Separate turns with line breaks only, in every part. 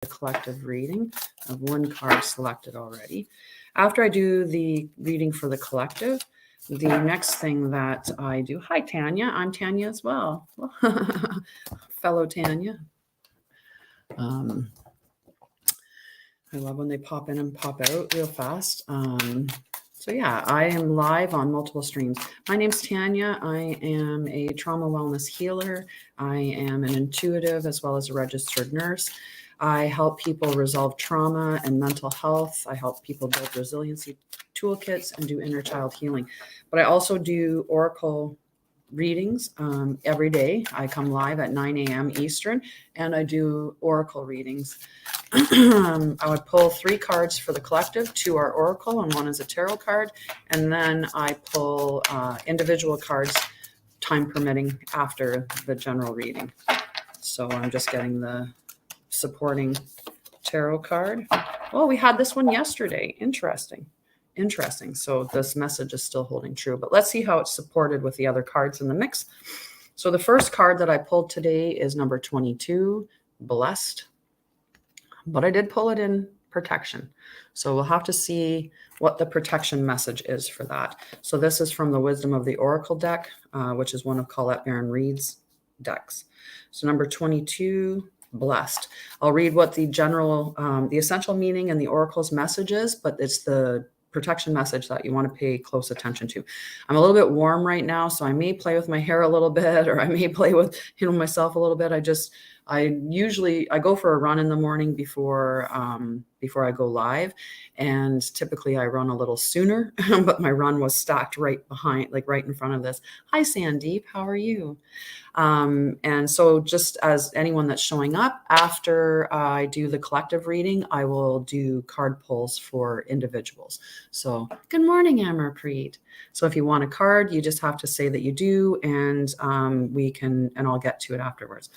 the collective reading. I have one card selected already. After I do the reading for the collective, the next thing that I do, hi Tanya, I'm Tanya as well. Fellow Tanya. I love when they pop in and pop out real fast. So yeah, I am live on multiple streams. My name's Tanya. I am a trauma wellness healer. I am an intuitive as well as a registered nurse. I help people resolve trauma and mental health. I help people build resiliency toolkits and do inner child healing. But I also do oracle readings every day. I come live at 9 a.m. Eastern, and I do oracle readings. I would pull 3 cards for the collective, 2 are oracle and 1 is a tarot card, and then I pull individual cards, time permitting, after the general reading. So I'm just getting the supporting tarot card. Oh, we had this one yesterday. Interesting. So this message is still holding true, but let's see how it's supported with the other cards in the mix. So the first card that I pulled today is number 22, blessed, but I did pull it in protection. So we'll have to see what the protection message is for that. So this is from the Wisdom of the Oracle deck, which is one of Colette Baron Reed's decks. So number 22, blessed. I'll read what the general, the essential meaning and the Oracle's message is, but it's the protection message that you want to pay close attention to. I'm a little bit warm right now, so I may play with my hair a little bit, or I may play with, myself a little bit. I go for a run in the morning before I go live, and typically I run a little sooner, but my run was stacked right behind, like right in front of this. Hi, Sandeep, how are you? And so just as anyone that's showing up, after I do the collective reading, I will do card pulls for individuals. So good morning, Amarpreet. So if you want a card, you just have to say that you do, and I'll get to it afterwards.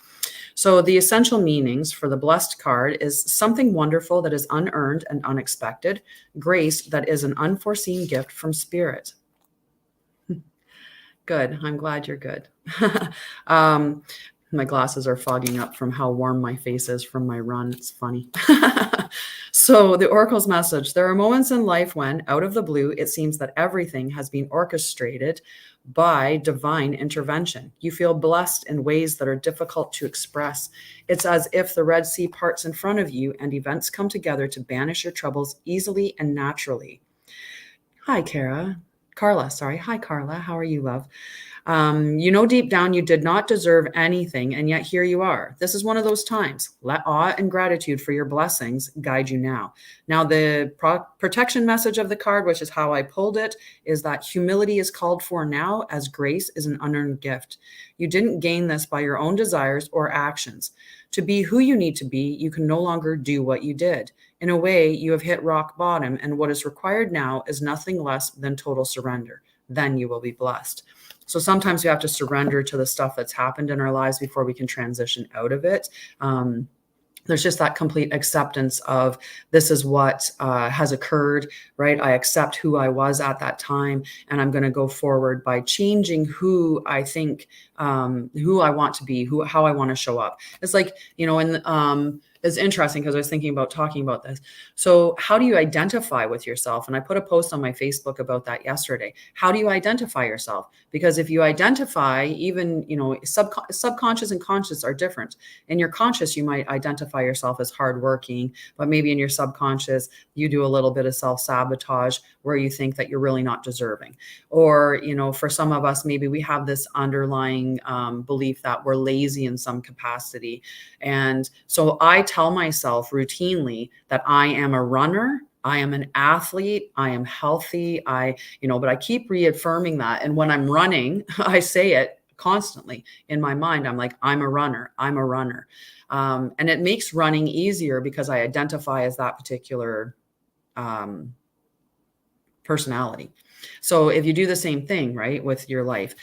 So the essential meanings for the blessed card is something wonderful that is unearned and unexpected, grace that is an unforeseen gift from spirit. Good. I'm glad you're good. My glasses are fogging up from how warm my face is from my run. It's funny. So the Oracle's message, there are moments in life when, out of the blue, it seems that everything has been orchestrated by divine intervention. You feel blessed in ways that are difficult to express. It's as if the Red Sea parts in front of you and events come together to banish your troubles easily and naturally. Hi, Carla, sorry. Hi, Carla. How are you, love? Deep down you did not deserve anything, and yet here you are. This is one of those times. Let awe and gratitude for your blessings guide you now. Now, the protection message of the card, which is how I pulled it, is that humility is called for now, as grace is an unearned gift. You didn't gain this by your own desires or actions. To be who you need to be, you can no longer do what you did. In a way, you have hit rock bottom, and what is required now is nothing less than total surrender. Then you will be blessed. So sometimes we have to surrender to the stuff that's happened in our lives before we can transition out of it. There's just that complete acceptance of this is what has occurred, right? I accept who I was at that time, and I'm going to go forward by changing who I think, who I want to be, how I want to show up. It's like, it's interesting because I was thinking about talking about this. So how do you identify with yourself? And I put a post on my Facebook about that yesterday. How do you identify yourself? Because if you identify, even, subconscious and conscious are different. In your conscious, you might identify yourself as hardworking, but maybe in your subconscious, you do a little bit of self-sabotage where you think that you're really not deserving. Or, for some of us, maybe we have this underlying belief that we're lazy in some capacity. And so I tell myself routinely that I am a runner, I am an athlete, I am healthy, but I keep reaffirming that. And when I'm running, I say it constantly in my mind. I'm like, I'm a runner. And it makes running easier because I identify as that particular personality. So if you do the same thing, right, with your life,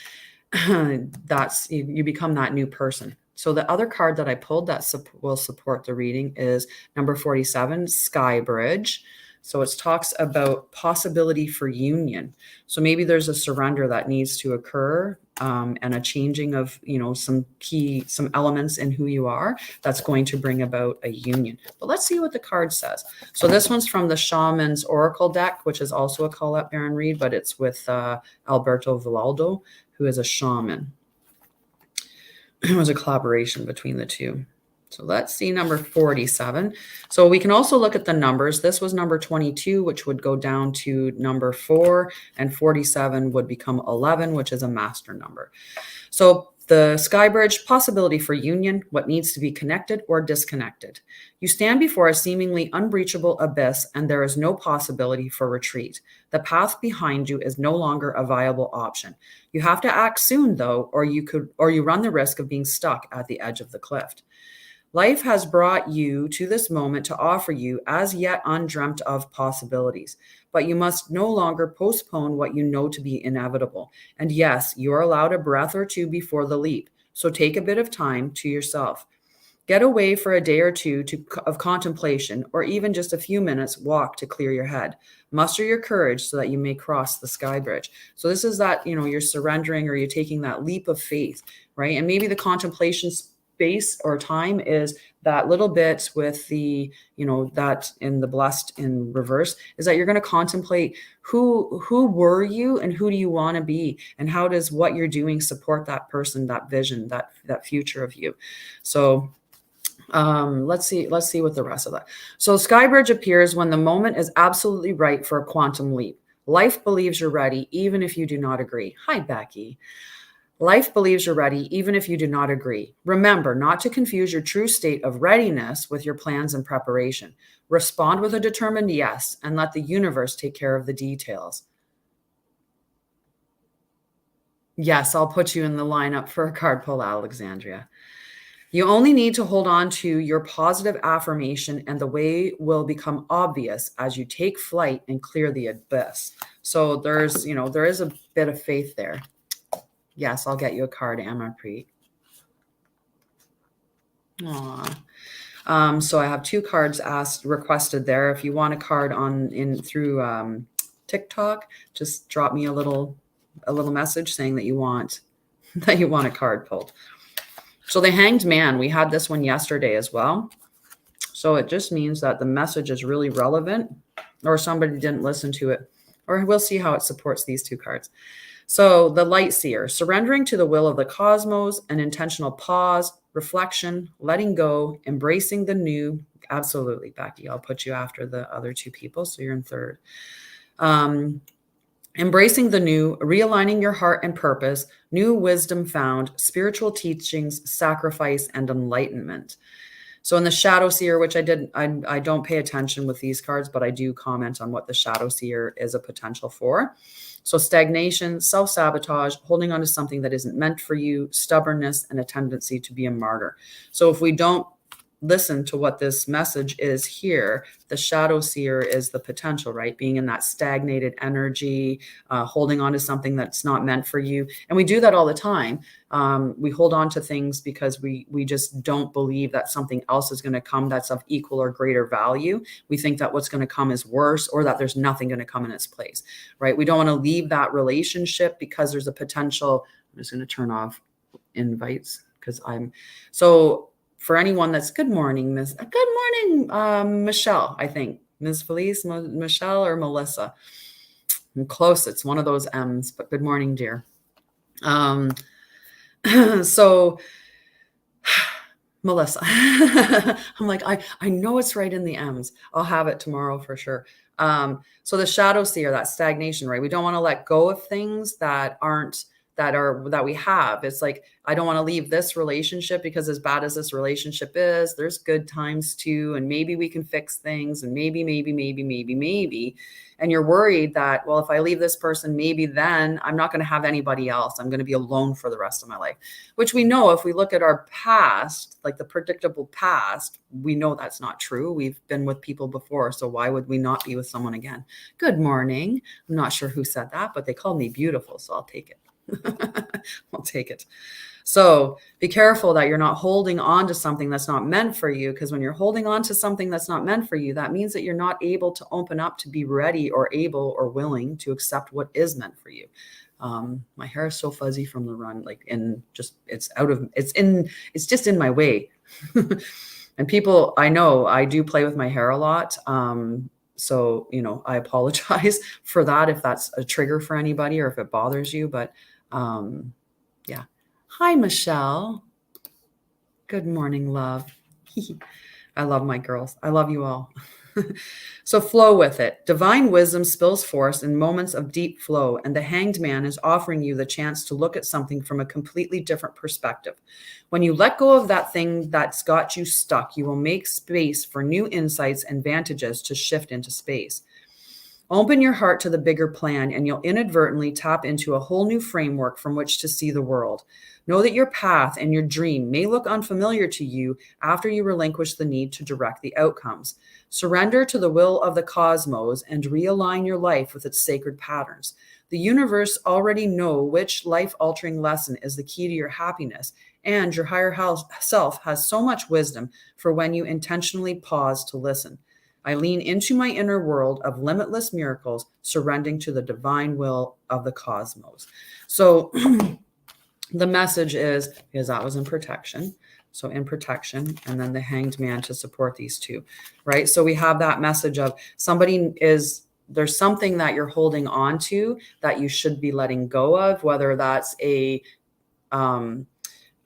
you become that new person. So the other card that I pulled that will support the reading is number 47, Sky Bridge. So it talks about possibility for union. So maybe there's a surrender that needs to occur, and a changing of, some elements in who you are that's going to bring about a union. But let's see what the card says. So this one's from the Shaman's Oracle deck, which is also a Colette Baron read, but it's with Alberto Villaldo, who is a shaman. It was a collaboration between the two. So let's see number 47. So we can also look at the numbers. This was number 22, which would go down to number 4, and 47 would become 11, which is a master number. So the Sky Bridge, possibility for union, what needs to be connected or disconnected. You stand before a seemingly unbreachable abyss, and there is no possibility for retreat. The path behind you is no longer a viable option. You have to act soon, though, or you run the risk of being stuck at the edge of the cliff. Life has brought you to this moment to offer you as yet undreamt of possibilities, but you must no longer postpone what you know to be inevitable. And yes, you are allowed a breath or two before the leap, so take a bit of time to yourself. Get away for a day or two of contemplation, or even just a few minutes walk to clear your head. Muster your courage so that you may cross the Sky Bridge. So this is that, you're surrendering, or you're taking that leap of faith, right? And maybe the contemplation space or time is that little bit with the, that in the blessed in reverse, is that you're going to contemplate who were you and who do you want to be, and how does what you're doing support that person, that vision, that future of you. So let's see what the rest of that. So Skybridge appears when the moment is absolutely right for a quantum leap. Life believes you're ready, even if you do not agree. Hi, Becky. Life believes you're ready, even if you do not agree. Remember not to confuse your true state of readiness with your plans and preparation. Respond with a determined yes, and let the universe take care of the details. Yes, I'll put you in the lineup for a card pull, Alexandria. You only need to hold on to your positive affirmation, and the way will become obvious as you take flight and clear the abyss. So there is a bit of faith there. Yes, I'll get you a card, Amarpreet. Aw. So I have 2 cards requested there. If you want a card through TikTok, just drop me a little message saying that you want a card pulled. So the Hanged Man, we had this one yesterday as well. So it just means that the message is really relevant, or somebody didn't listen to it, or we'll see how it supports these 2 cards. So the Light Seer, surrendering to the will of the cosmos, an intentional pause, reflection, letting go, embracing the new. Absolutely, Becky. I'll put you after the other 2 people, so you're in third. Embracing the new, realigning your heart and purpose, new wisdom found, spiritual teachings, sacrifice, and enlightenment. So in the Shadow Seer, which I don't pay attention with these cards, but I do comment on what the Shadow Seer is a potential for. So stagnation, self-sabotage, holding on to something that isn't meant for you, stubbornness, and a tendency to be a martyr. So if we don't listen to what this message is here, the Shadow Seer is the potential, right? Being in that stagnated energy, holding on to something that's not meant for you. And we do that all the time. We hold on to things because we just don't believe that something else is going to come that's of equal or greater value. We think that what's going to come is worse, or that there's nothing going to come in its place, right? We don't want to leave that relationship because there's a potential. I'm just going to turn off invites because for anyone that's good morning, Michelle, I think. Ms. Felice, Michelle, or Melissa. I'm close. It's one of those M's, but good morning, dear. So Melissa, I'm like, I know it's right in the M's. I'll have it tomorrow for sure. So the Shadow Seer, that stagnation, right? We don't want to let go of things that we have. It's like, I don't want to leave this relationship because as bad as this relationship is, there's good times too. And maybe we can fix things, and maybe. And you're worried that, well, if I leave this person, maybe then I'm not going to have anybody else. I'm going to be alone for the rest of my life, which we know if we look at our past, like the predictable past, we know that's not true. We've been with people before. So why would we not be with someone again? Good morning. I'm not sure who said that, but they called me beautiful. So I'll take it. I'll take it. So be careful that you're not holding on to something that's not meant for you, because when you're holding on to something that's not meant for you, that means that you're not able to open up to be ready or able or willing to accept what is meant for you. My hair is so fuzzy from the run, like it's just in my way. And people, I know I do play with my hair a lot. So, I apologize for that if that's a trigger for anybody or if it bothers you, but yeah. Hi, Michelle. Good morning, love. I love my girls. I love you all. So flow with it. Divine wisdom spills forth in moments of deep flow, and the Hanged Man is offering you the chance to look at something from a completely different perspective. When you let go of that thing that's got you stuck, you will make space for new insights and vantages to shift into space. Open your heart to the bigger plan, and you'll inadvertently tap into a whole new framework from which to see the world. Know that your path and your dream may look unfamiliar to you after you relinquish the need to direct the outcomes. Surrender to the will of the cosmos and realign your life with its sacred patterns. The universe already know which life-altering lesson is the key to your happiness, and your higher self has so much wisdom for when you intentionally pause to listen. I lean into my inner world of limitless miracles, surrendering to the divine will of the cosmos. So the message is, because that was in protection. So in protection, and then the Hanged Man to support these two, right? So we have that message of there's something that you're holding on to that you should be letting go of, whether that's a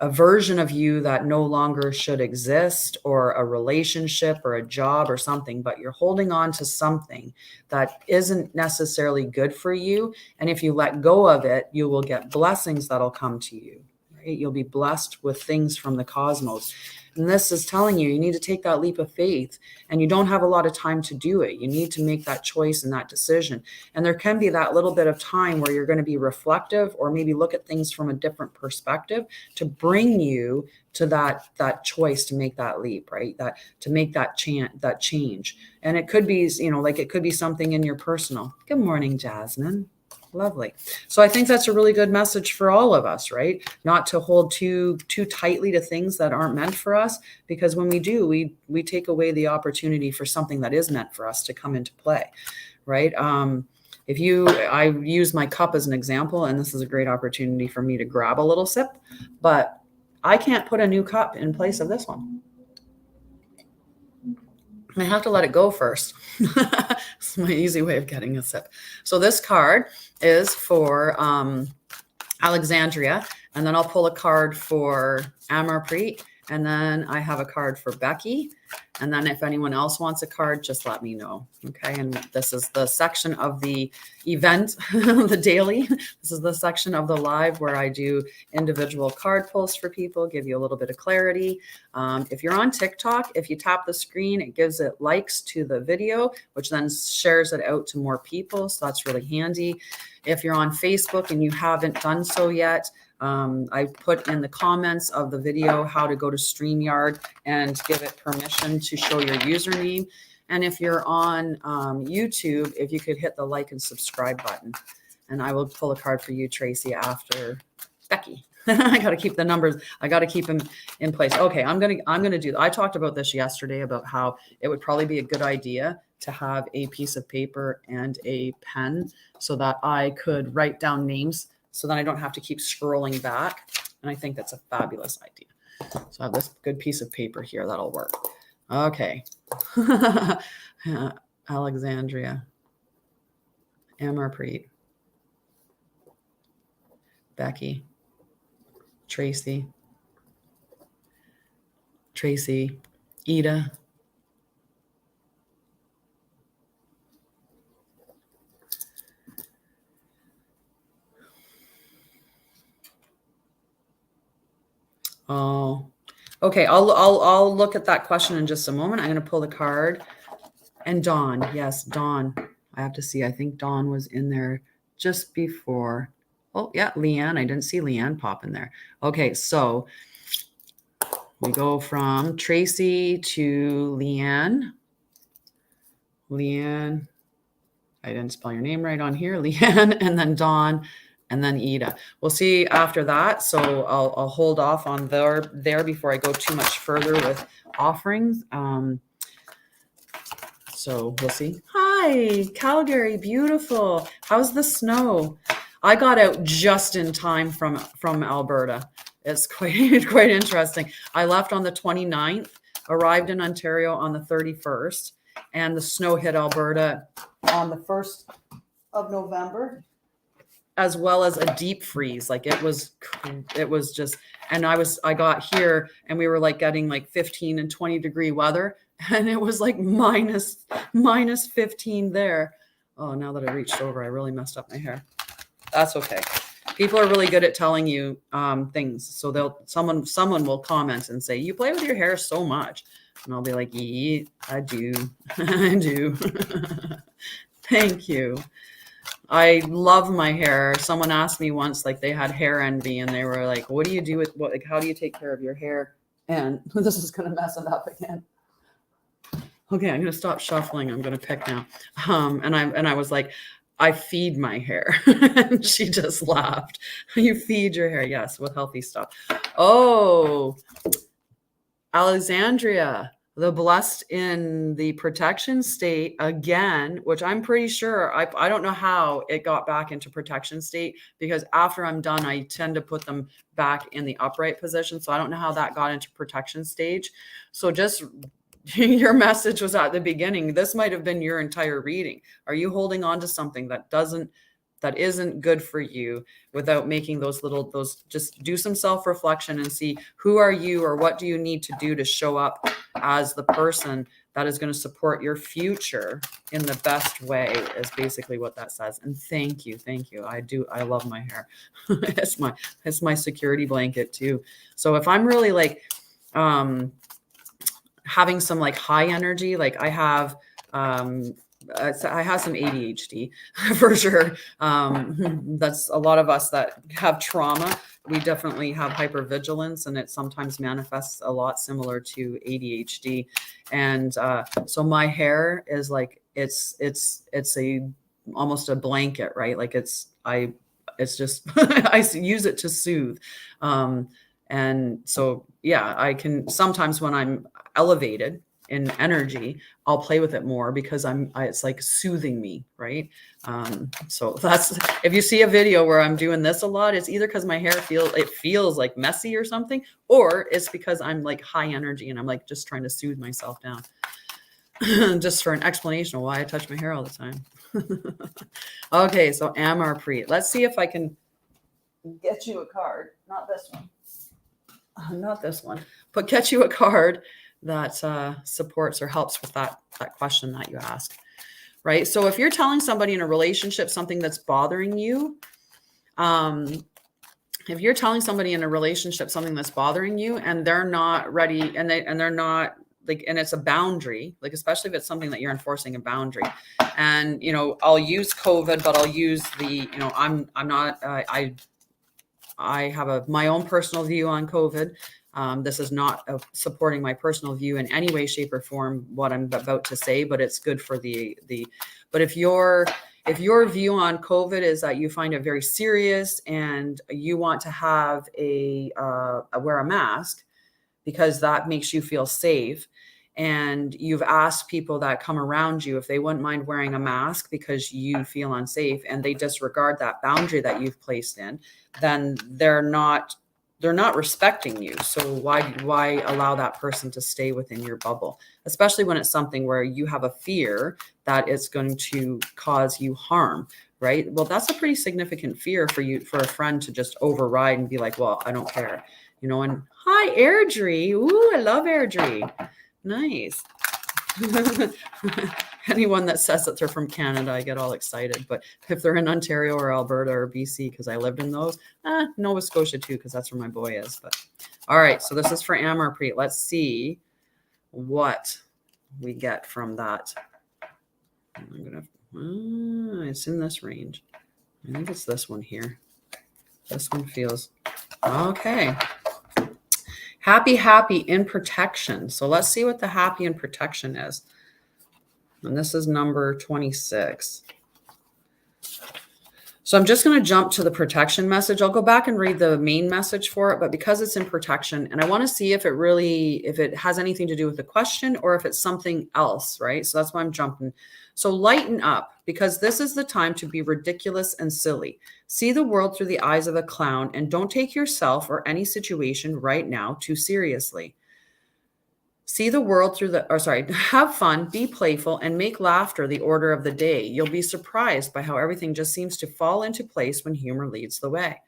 version of you that no longer should exist, or a relationship or a job or something, but you're holding on to something that isn't necessarily good for you. And if you let go of it, you will get blessings that'll come to you, right? You'll be blessed with things from the cosmos. And this is telling you need to take that leap of faith, and you don't have a lot of time to do it. You need to make that choice and that decision. And there can be that little bit of time where you're going to be reflective, or maybe look at things from a different perspective to bring you to that choice to make that leap, right? That to make that change. And it could be, it could be something in your personal. Good morning, Jasmine. Lovely. So I think that's a really good message for all of us, right? Not to hold too tightly to things that aren't meant for us, because when we do, we take away the opportunity for something that is meant for us to come into play, right? I use my cup as an example, and this is a great opportunity for me to grab a little sip, but I can't put a new cup in place of this one. I have to let it go first. It's my easy way of getting a sip. So this card is for Alexandria, and then I'll pull a card for Amarpreet, and then I have a card for Becky. And then if anyone else wants a card, just let me know. Okay. And this is the section of the event, the daily. This is the section of the live where I do individual card pulls for people, give you a little bit of clarity. If you're on TikTok, if you tap the screen, it gives it likes to the video, which then shares it out to more people. So that's really handy. If you're on Facebook and you haven't done so yet, I put in the comments of the video how to go to StreamYard and give it permission to show your username. And if you're on YouTube, if you could hit the like and subscribe button. And I will pull a card for you, Tracy, after Becky. I got to keep the numbers. I got to keep them in place. Okay, I'm gonna do. I talked about this yesterday about how it would probably be a good idea to have a piece of paper and a pen so that I could write down names, so then I don't have to keep scrolling back. And I think that's a fabulous idea. So I have this good piece of paper here that'll work. Okay. Alexandria, Amarpreet, Becky, Tracy, Ida, oh, okay. I'll look at that question in just a moment. I'm going to pull the card. And Dawn, yes, Dawn. I have to see. I think Dawn was in there just before. Oh, yeah, Leanne. I didn't see Leanne pop in there. Okay, so we go from Tracy to Leanne. Leanne. I didn't spell your name right on here. Leanne, and then Dawn, and then Ida. We'll see after that. So I'll hold off on there before I go too much further with offerings. So we'll see. Hi, Calgary, beautiful. How's the snow? I got out just in time from Alberta. It's quite interesting. I left on the 29th, arrived in Ontario on the 31st, and the snow hit Alberta on the 1st of November, as well as a deep freeze. Like it was just, and I got here and we were like getting like 15 and 20 degree weather, and it was like minus 15 there. Oh, now that I reached over, I really messed up my hair. That's okay. People are really good at telling you things. So someone will comment and say, you play with your hair so much. And I'll be like, yeah, I do. I do. Thank you. I love my hair. Someone asked me once, like they had hair envy, and they were like, what do you do with what, like, how do you take care of your hair? And this is going to mess it up again. Okay, I'm going to stop shuffling. I'm going to pick now. And I was like, I feed my hair. And she just laughed. You feed your hair. Yes, with healthy stuff. Oh, Alexandria, the blessed in the protection state again, which I'm pretty sure, I don't know how it got back into protection state, because after I'm done, I tend to put them back in the upright position. So I don't know how that got into protection stage. So just your message was at the beginning. This might have been your entire reading. Are you holding on to something that isn't good for you, without making those just do some self-reflection and see who are you, or what do you need to do to show up as the person that is going to support your future in the best way, is basically what that says. And thank you. I love my hair. It's my security blanket too. So if I'm really like having some like high energy, like I have some ADHD for sure. That's a lot of us that have trauma. We definitely have hypervigilance, and it sometimes manifests a lot similar to ADHD. And so my hair is like, it's almost a blanket, right? Like it's just, I use it to soothe. And so, yeah, I can sometimes, when I'm elevated in energy, I'll play with it more, because it's like soothing me, right? So that's, if you see a video where I'm doing this a lot, it's either because my hair feels like messy or something, or it's because I'm like high energy and I'm like just trying to soothe myself down. Just for an explanation of why I touch my hair all the time. Okay, so Amarpreet, let's see if I can get you a card. Not this one, but get you a card that supports or helps with that question that you asked, right? So if you're telling somebody in a relationship something that's bothering you, and they're not ready, and they're not like, and it's a boundary, like, especially if it's something that you're enforcing a boundary. And, I'll use COVID, but I'll use I have my own personal view on COVID. This is not supporting my personal view in any way, shape, or form, what I'm about to say, but it's good for but if your view on COVID is that you find it very serious and you want to have wear a mask because that makes you feel safe, and you've asked people that come around you if they wouldn't mind wearing a mask because you feel unsafe, and they disregard that boundary that you've placed in, then they're not respecting you. So why allow that person to stay within your bubble, especially when it's something where you have a fear that it's going to cause you harm, right? Well, that's a pretty significant fear for a friend to just override and be like, well, I don't care, and hi, Airdrie. Ooh, I love Airdrie. Nice. Anyone that says that they're from Canada, I get all excited. But if they're in Ontario or Alberta or BC, because I lived in those, Nova Scotia too, because that's where my boy is. But all right, so this is for Amarpreet. Let's see what we get from that. It's in this range. I think it's this one here. This one feels okay. Happy in protection. So let's see what the happy in protection is. And this is number 26. So I'm just going to jump to the protection message. I'll go back and read the main message for it, but because it's in protection, and I want to see if it has anything to do with the question or if it's something else, right? So that's why I'm jumping. So lighten up, because this is the time to be ridiculous and silly. See the world through the eyes of a clown, and don't take yourself or any situation right now too seriously. See the world through have fun, be playful, and make laughter the order of the day. You'll be surprised by how everything just seems to fall into place when humor leads the way.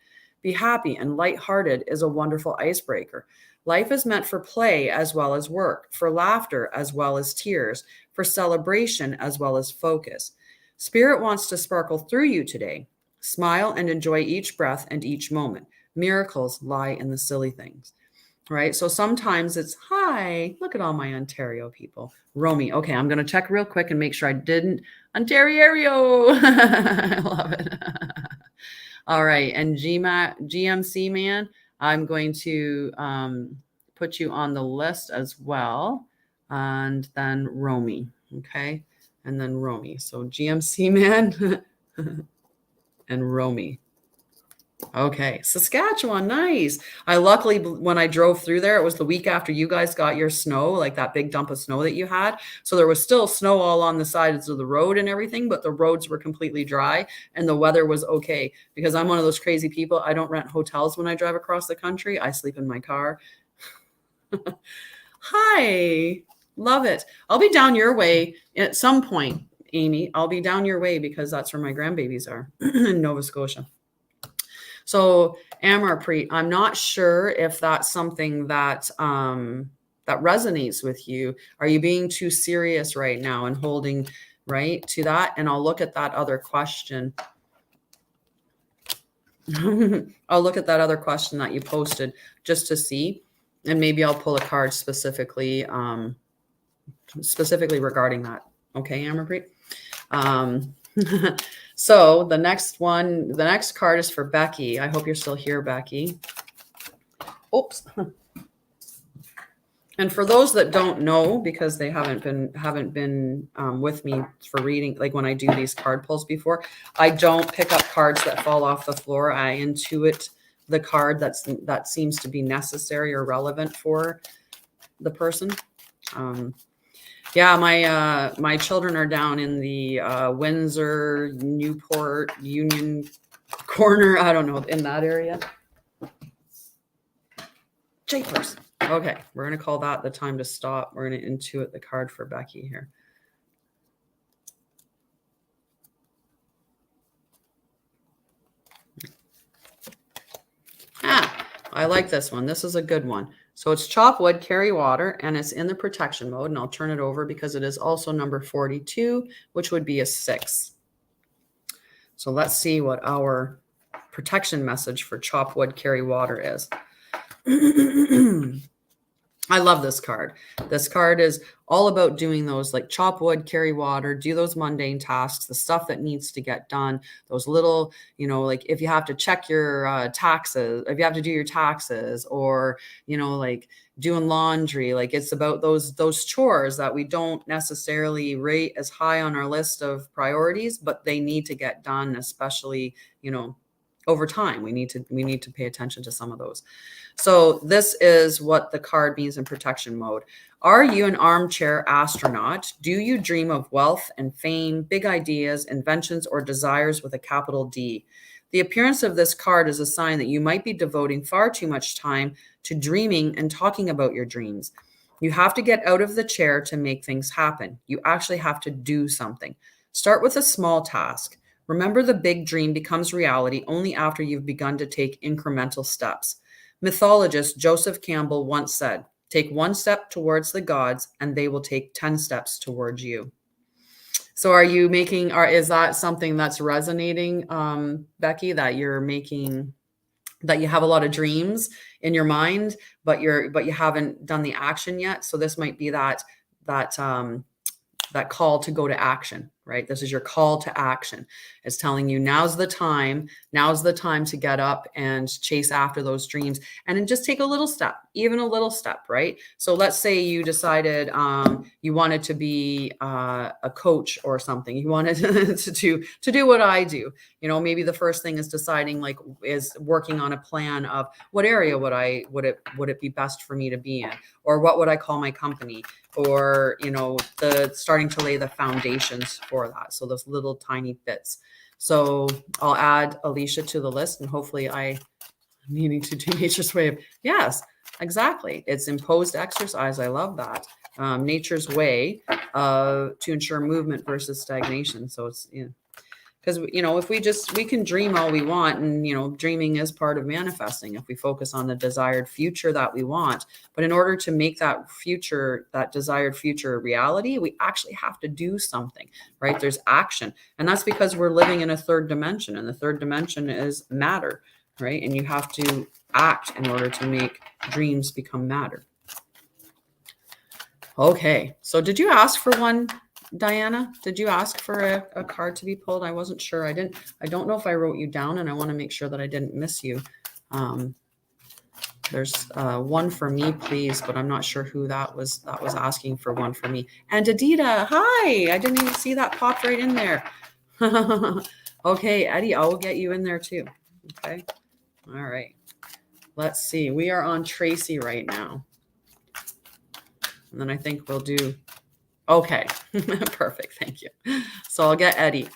Be happy and lighthearted is a wonderful icebreaker. Life is meant for play as well as work, for laughter as well as tears, for celebration as well as focus. Spirit wants to sparkle through you today. Smile and enjoy each breath and each moment. Miracles lie in the silly things. Right. So sometimes it's, hi, look at all my Ontario people. Romy. Okay. I'm going to check real quick and make sure I didn't. Ontario. I love it. All right. And GMC man, I'm going to put you on the list as well. And then Romy. Okay. And then Romy. So GMC man and Romy. Okay, Saskatchewan, nice. Luckily, when I drove through there, it was the week after you guys got your snow, like that big dump of snow that you had. So there was still snow all on the sides of the road and everything, but the roads were completely dry and the weather was okay, because I'm one of those crazy people. I don't rent hotels when I drive across the country. I sleep in my car. Hi, love it. I'll be down your way at some point, Amy. I'll be down your way because that's where my grandbabies are in Nova Scotia. So Amarpreet, I'm not sure if that's something that that resonates with you. Are you being too serious right now and holding right to that? And I'll look at that other question. I'll look at that other question that you posted just to see, and maybe I'll pull a card specifically regarding that. Okay, Amarpreet. So the next card is for Becky. I hope you're still here, Becky. Oops. And for those that don't know, because they haven't been with me for reading, like when I do these card pulls before, I don't pick up cards that fall off the floor. I intuit the card that seems to be necessary or relevant for the person. Yeah, my children are down in the Windsor, Newport, Union corner. I don't know, in that area. Japers. Okay, we're going to call that the time to stop. We're going to intuit the card for Becky here. I like this one. This is a good one. So it's chop wood, carry water, and it's in the protection mode. And I'll turn it over because it is also number 42, which would be a 6. So let's see what our protection message for chop wood, carry water is. I love this card. This card is all about doing those, like chop wood, carry water, do those mundane tasks, the stuff that needs to get done, those little, like if you have to check your taxes, if you have to do your taxes, or, like doing laundry, like it's about those chores that we don't necessarily rate as high on our list of priorities, but they need to get done, especially, over time. We need to pay attention to some of those. So this is what the card means in protection mode. Are you an armchair astronaut? Do you dream of wealth and fame, big ideas, inventions, or desires with a capital D? The appearance of this card is a sign that you might be devoting far too much time to dreaming and talking about your dreams. You have to get out of the chair to make things happen. You actually have to do something. Start with a small task. Remember, the big dream becomes reality only after you've begun to take incremental steps. Mythologist Joseph Campbell once said, "Take one step towards the gods and they will take 10 steps towards you." So is that something that's resonating, Becky, that you have a lot of dreams in your mind, but you haven't done the action yet? So this might be that call to go to action, right? This is your call to action. It's telling you now's the time to get up and chase after those dreams, and then just take a little step, even a little step, right? So let's say you decided you wanted to be a coach or something. You wanted to do what I do. You know, maybe the first thing is deciding, like, is working on a plan of what area would it be best for me to be in, or what would I call my company, or, you know, the starting to lay the foundations for that. So those little tiny bits. So I'll add Alicia to the list, and hopefully I'm needing to do Nature's Way of, yes, exactly. It's imposed exercise. I love that. Nature's Way to ensure movement versus stagnation. So it's, you know, because, you know, if we can dream all we want, and, you know, dreaming is part of manifesting if we focus on the desired future that we want. But in order to make that desired future a reality, we actually have to do something, right? There's action. And that's because we're living in a third dimension, and the third dimension is matter, right? And you have to act in order to make dreams become matter. Okay. So did you ask for one? Diana, did you ask for a card to be pulled? I wasn't sure. I don't know if I wrote you down, and I want to make sure that I didn't miss you. There's one for me, please, but I'm not sure who that was asking for one for me. And Adita, hi. I didn't even see that popped right in there. Okay, Eddie, I will get you in there too. Okay. All right. Let's see. We are on Tracy right now. And then I think we'll do, okay. Perfect. Thank you. So I'll get Eddie.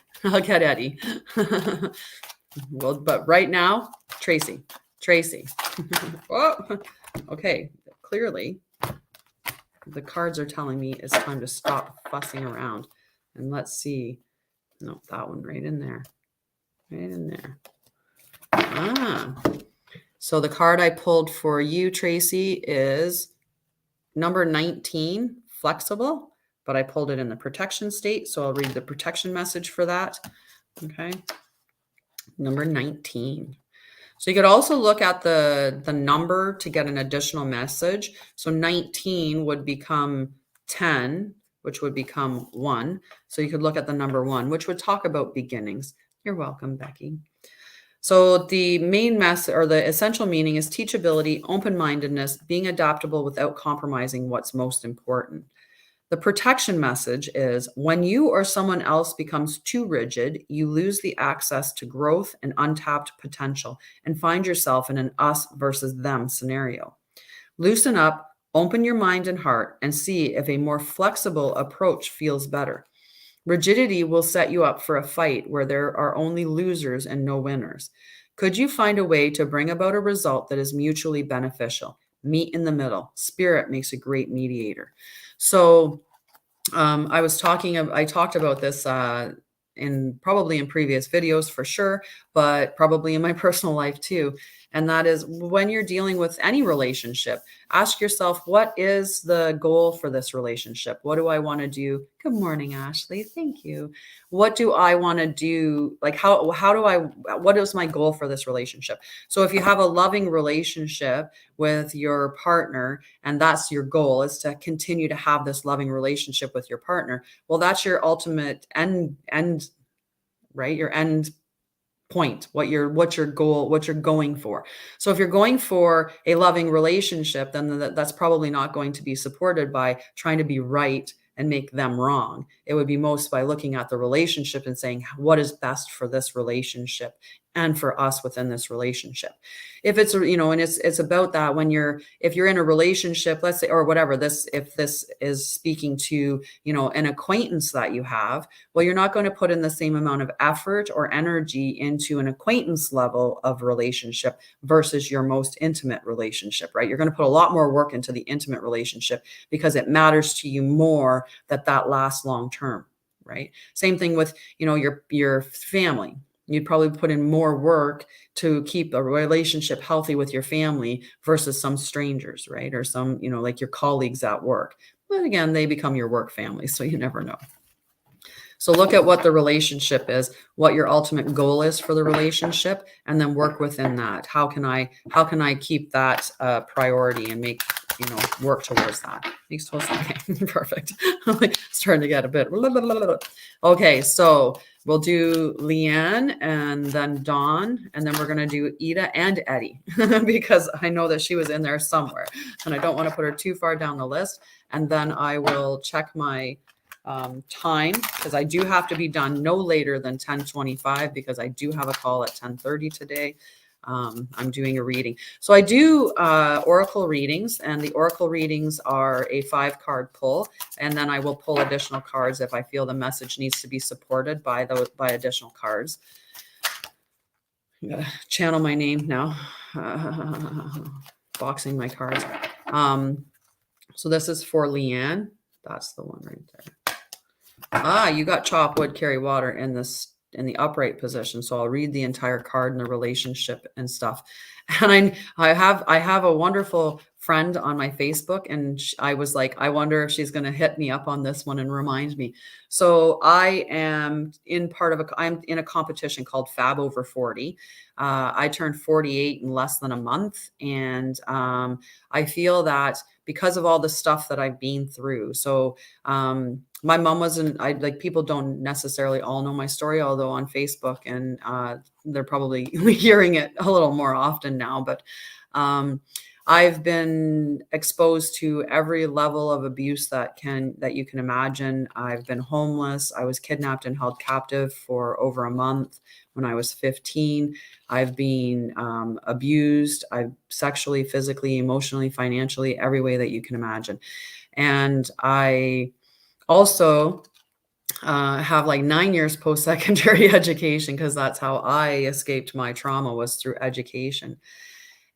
Well, but right now, Tracy. Oh, okay. Clearly, the cards are telling me it's time to stop fussing around. And let's see. No, that one right in there. So the card I pulled for you, Tracy, is number 19, flexible. But I pulled it in the protection state, so I'll read the protection message for that. Okay. Number 19. So you could also look at the number to get an additional message. So 19 would become 10, which would become 1. So you could look at the number 1, which would talk about beginnings. You're welcome, Becky. So the main message, or the essential meaning, is teachability, open-mindedness, being adaptable without compromising what's most important. The protection message is when you or someone else becomes too rigid, you lose the access to growth and untapped potential and find yourself in an us versus them scenario. Loosen up, open your mind and heart, and see if a more flexible approach feels better. Rigidity will set you up for a fight where there are only losers and no winners. Could you find a way to bring about a result that is mutually beneficial? Meet in the middle. Spirit makes a great mediator. So I talked about this probably in previous videos for sure, but probably in my personal life too. And that is, when you're dealing with any relationship, ask yourself, what is the goal for this relationship? What do I want to do? Good morning, Ashley. Thank you. What do I want to do? Like, what is my goal for this relationship? So if you have a loving relationship with your partner, and that's your goal, is to continue to have this loving relationship with your partner, well, that's your ultimate end, right? Your end point, what your goal, what you're going for. So if you're going for a loving relationship, then that's probably not going to be supported by trying to be right and make them wrong. It would be most by looking at the relationship and saying, what is best for this relationship and for us within this relationship? If it's, and it's about that if you're in a relationship, let's say, or whatever, if this is speaking to, an acquaintance that you have, well, you're not going to put in the same amount of effort or energy into an acquaintance level of relationship versus your most intimate relationship, right? You're going to put a lot more work into the intimate relationship because it matters to you more that lasts long term, right? Same thing with, your family. You'd probably put in more work to keep a relationship healthy with your family versus some strangers, right? Or some, like your colleagues at work. But again, they become your work family, so you never know. So look at what the relationship is, what your ultimate goal is for the relationship, and then work within that. How can I keep that priority and make work towards that. Okay, perfect. I'm like starting to get a bit. Okay, so we'll do Leanne and then Dawn, and then we're going to do Ida and Eddie because I know that she was in there somewhere and I don't want to put her too far down the list. And then I will check my time because I do have to be done no later than 10:25 because I do have a call at 10:30 today. I'm doing a reading. So I do oracle readings, and the oracle readings are a 5-card pull, and then I will pull additional cards if I feel the message needs to be supported by additional cards. I'm gonna channel my name now. Boxing my cards. So this is for Leanne. That's the one right there. You got chop wood, carry water in the upright position. So I'll read the entire card and the relationship and stuff. And I have a wonderful friend on my Facebook, and I was like, I wonder if she's going to hit me up on this one and remind me. So I am I'm in a competition called Fab Over 40. I turned 48 in less than a month. And I feel that because of all the stuff that I've been through. So my mom wasn't, people don't necessarily all know my story, although on Facebook and they're probably hearing it a little more often now, but I've been exposed to every level of abuse that you can imagine. I've been homeless. I was kidnapped and held captive for over a month when I was 15. I've been abused. I've sexually, physically, emotionally, financially, every way that you can imagine. And I also have 9 years post-secondary education because that's how I escaped my trauma, was through education.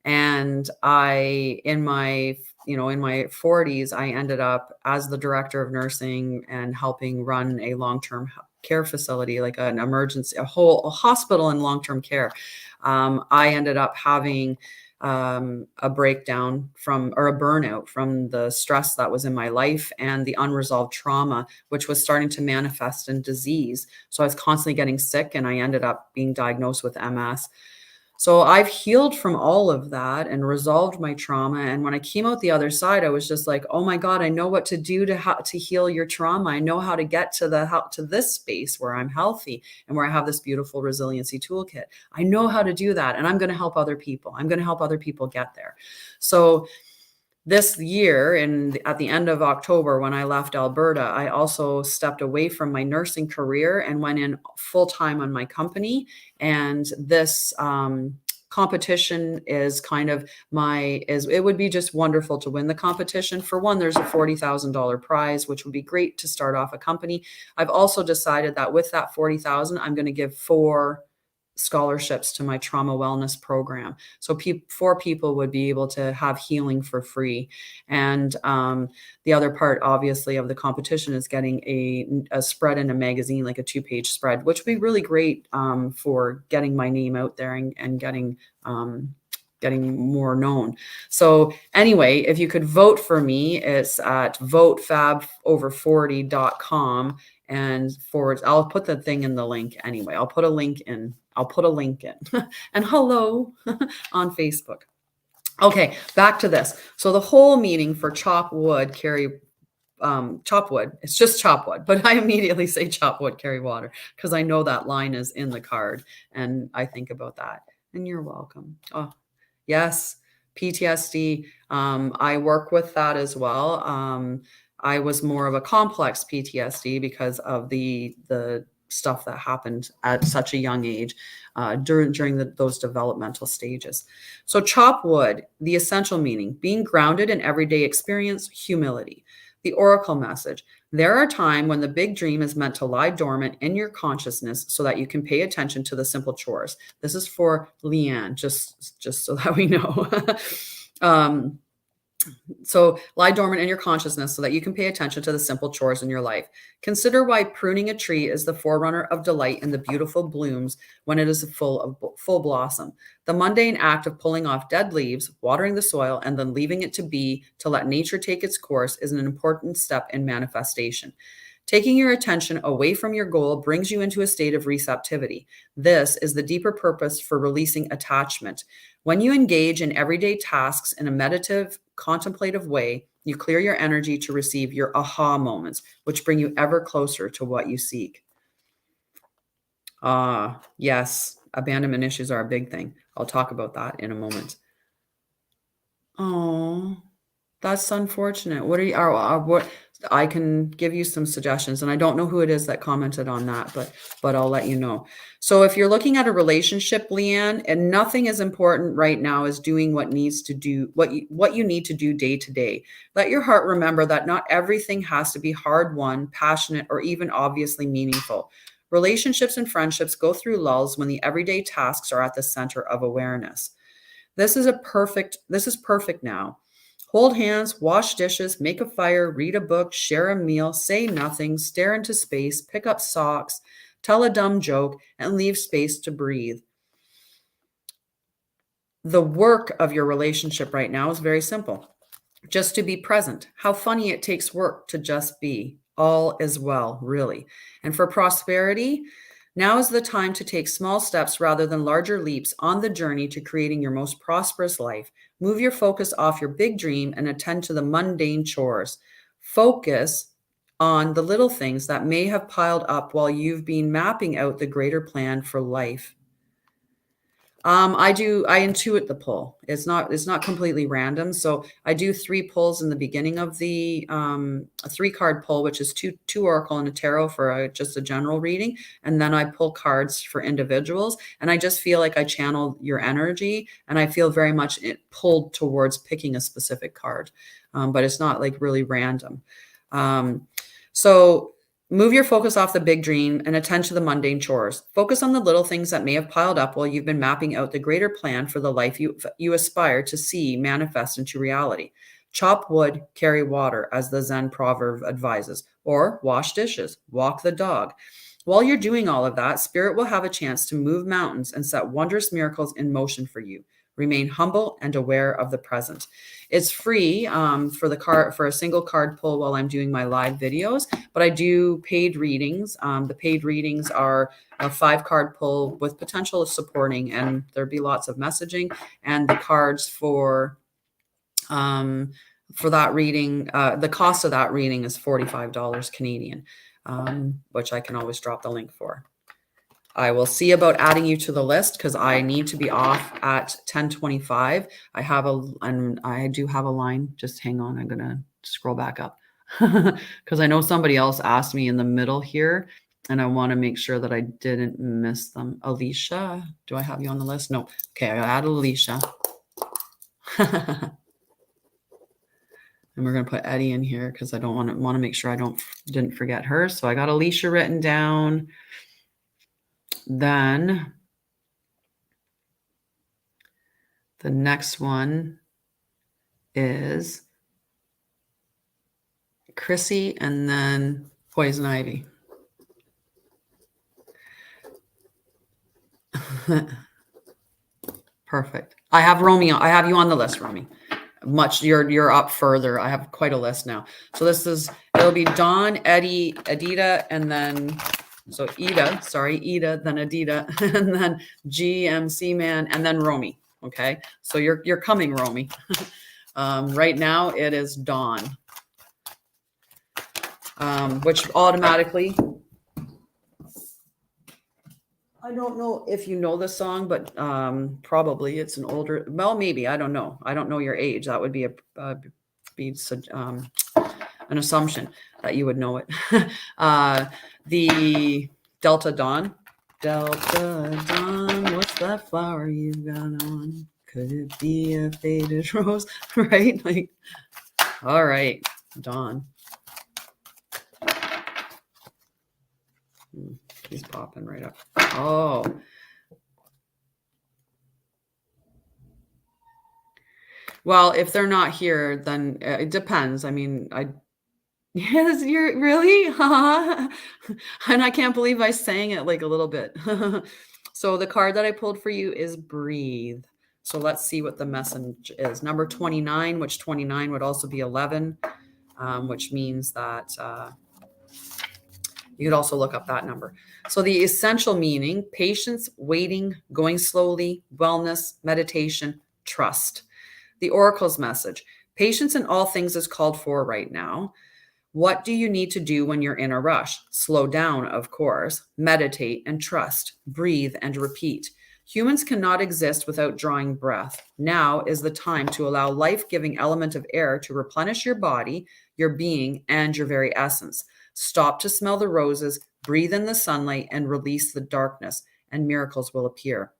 And in my 40s, I ended up as the director of nursing and helping run a long-term care facility, like an emergency, a hospital and long-term care. I ended up having a breakdown or a burnout from the stress that was in my life and the unresolved trauma, which was starting to manifest in disease. So I was constantly getting sick, and I ended up being diagnosed with MS. So I've healed from all of that and resolved my trauma. And when I came out the other side, I was just like, oh my God, I know what to do to heal your trauma. I know how to get to this space where I'm healthy and where I have this beautiful resiliency toolkit. I know how to do that. And I'm going to help other people. I'm going to help other people get there. So this year, at the end of October, when I left Alberta, I also stepped away from my nursing career and went in full time on my company. And this competition is it would be just wonderful to win the competition. For one, there's a $40,000 prize, which would be great to start off a company. I've also decided that with that $40,000, I'm going to give 4 scholarships to my trauma wellness program. So 4 people would be able to have healing for free. And the other part, obviously, of the competition is getting a spread in a magazine, like a 2-page spread, which would be really great for getting my name out there and getting more known. So anyway, if you could vote for me, it's at votefabover40.com and I'll put the thing in the link anyway. I'll put a link in and hello on Facebook. Okay, back to this. So the whole meaning for chop wood, carry chop wood, it's just chop wood, but I immediately say chop wood, carry water, because I know that line is in the card and I think about that. And you're welcome. Oh, yes, PTSD. I work with that as well. I was more of a complex PTSD because of the stuff that happened at such a young age during those developmental stages. So chop wood, the essential meaning, being grounded in everyday experience, humility. The oracle message, there are times when the big dream is meant to lie dormant in your consciousness so that you can pay attention to the simple chores. This is for Leanne, just so that we know. So lie dormant in your consciousness so that you can pay attention to the simple chores in your life. Consider why pruning a tree is the forerunner of delight in the beautiful blooms when it is full blossom. The mundane act of pulling off dead leaves, watering the soil, and then leaving it to be to let nature take its course is an important step in manifestation. Taking your attention away from your goal brings you into a state of receptivity. This is the deeper purpose for releasing attachment. When you engage in everyday tasks in a meditative, contemplative way, you clear your energy to receive your aha moments, which bring you ever closer to what you seek. Yes, abandonment issues are a big thing. I'll talk about that in a moment. Oh, that's unfortunate. What are you, what, I can give you some suggestions, and I don't know who it is that commented on that, but I'll let you know. So if you're looking at a relationship, Leanne, and nothing is important right now as doing what needs to do, what you need to do day to day. Let your heart remember that not everything has to be hard won, passionate, or even obviously meaningful. Relationships and friendships go through lulls when the everyday tasks are at the center of awareness. This is perfect now. Hold hands, wash dishes, make a fire, read a book, share a meal, say nothing, stare into space, pick up socks, tell a dumb joke, and leave space to breathe. The work of your relationship right now is very simple. Just to be present. How funny it takes work to just be. All is well, really. And for prosperity, now is the time to take small steps rather than larger leaps on the journey to creating your most prosperous life. Move your focus off your big dream and attend to the mundane chores. Focus on the little things that may have piled up while you've been mapping out the greater plan for life. I intuit the pull. It's not completely random. So I do 3 pulls in the beginning of the a 3-card pull, which is two oracle and a tarot for just a general reading. And then I pull cards for individuals. And I just feel like I channel your energy, and I feel very much pulled towards picking a specific card. But it's not like really random. So move your focus off the big dream and attend to the mundane chores. Focus on the little things that may have piled up while you've been mapping out the greater plan for the life you aspire to see manifest into reality. Chop wood, carry water, as the Zen proverb advises, or wash dishes, walk the dog. While you're doing all of that, Spirit will have a chance to move mountains and set wondrous miracles in motion for you. Remain humble and aware of the present. It's free for a single card pull while I'm doing my live videos, but I do paid readings. The paid readings are a 5-card pull with potential of supporting, and there'd be lots of messaging. And the cards for that reading, the cost of that reading is $45 Canadian, which I can always drop the link for. I will see about adding you to the list because I need to be off at 10:25. I do have a line. Just hang on. I'm going to scroll back up because I know somebody else asked me in the middle here, and I want to make sure that I didn't miss them. Alicia, do I have you on the list? No. Okay, I add Alicia. And we're going to put Eddie in here because I don't want to make sure I didn't forget her. So I got Alicia written down. Then the next one is Chrissy, and then Poison Ivy. Perfect. I have Romeo. I have you on the list, Romy. You're up further. I have quite a list now. So it'll be Dawn, Eddie, Adita, and then Ida, then Adita, and then GMC Man, and then Romy. Okay, so you're coming, Romy. Right now it is Dawn, which automatically. I don't know if you know the song, but probably it's an older. Well, maybe I don't know. I don't know your age. That would be an assumption that you would know it. The Delta Dawn. Delta Dawn, what's that flower you've got on? Could it be a faded rose? Right? Like, all right, Dawn. He's popping right up. Oh. Well, if they're not here, then it depends. I mean, yes, you're really? And I can't believe I sang it like a little bit. So the card that I pulled for you is Breathe. So let's see what the message is. Number 29, which 29 would also be 11, which means that you could also look up that number. So the essential meaning: patience, waiting, going slowly, wellness, meditation, trust. The oracle's message: Patience in all things is called for right now. What do you need to do when you're in a rush? Slow down, of course. Meditate and trust. Breathe and repeat. Humans cannot exist without drawing breath. Now is the time to allow life-giving element of air to replenish your body, your being, and your very essence. Stop to smell the roses, breathe in the sunlight, and release the darkness, and miracles will appear.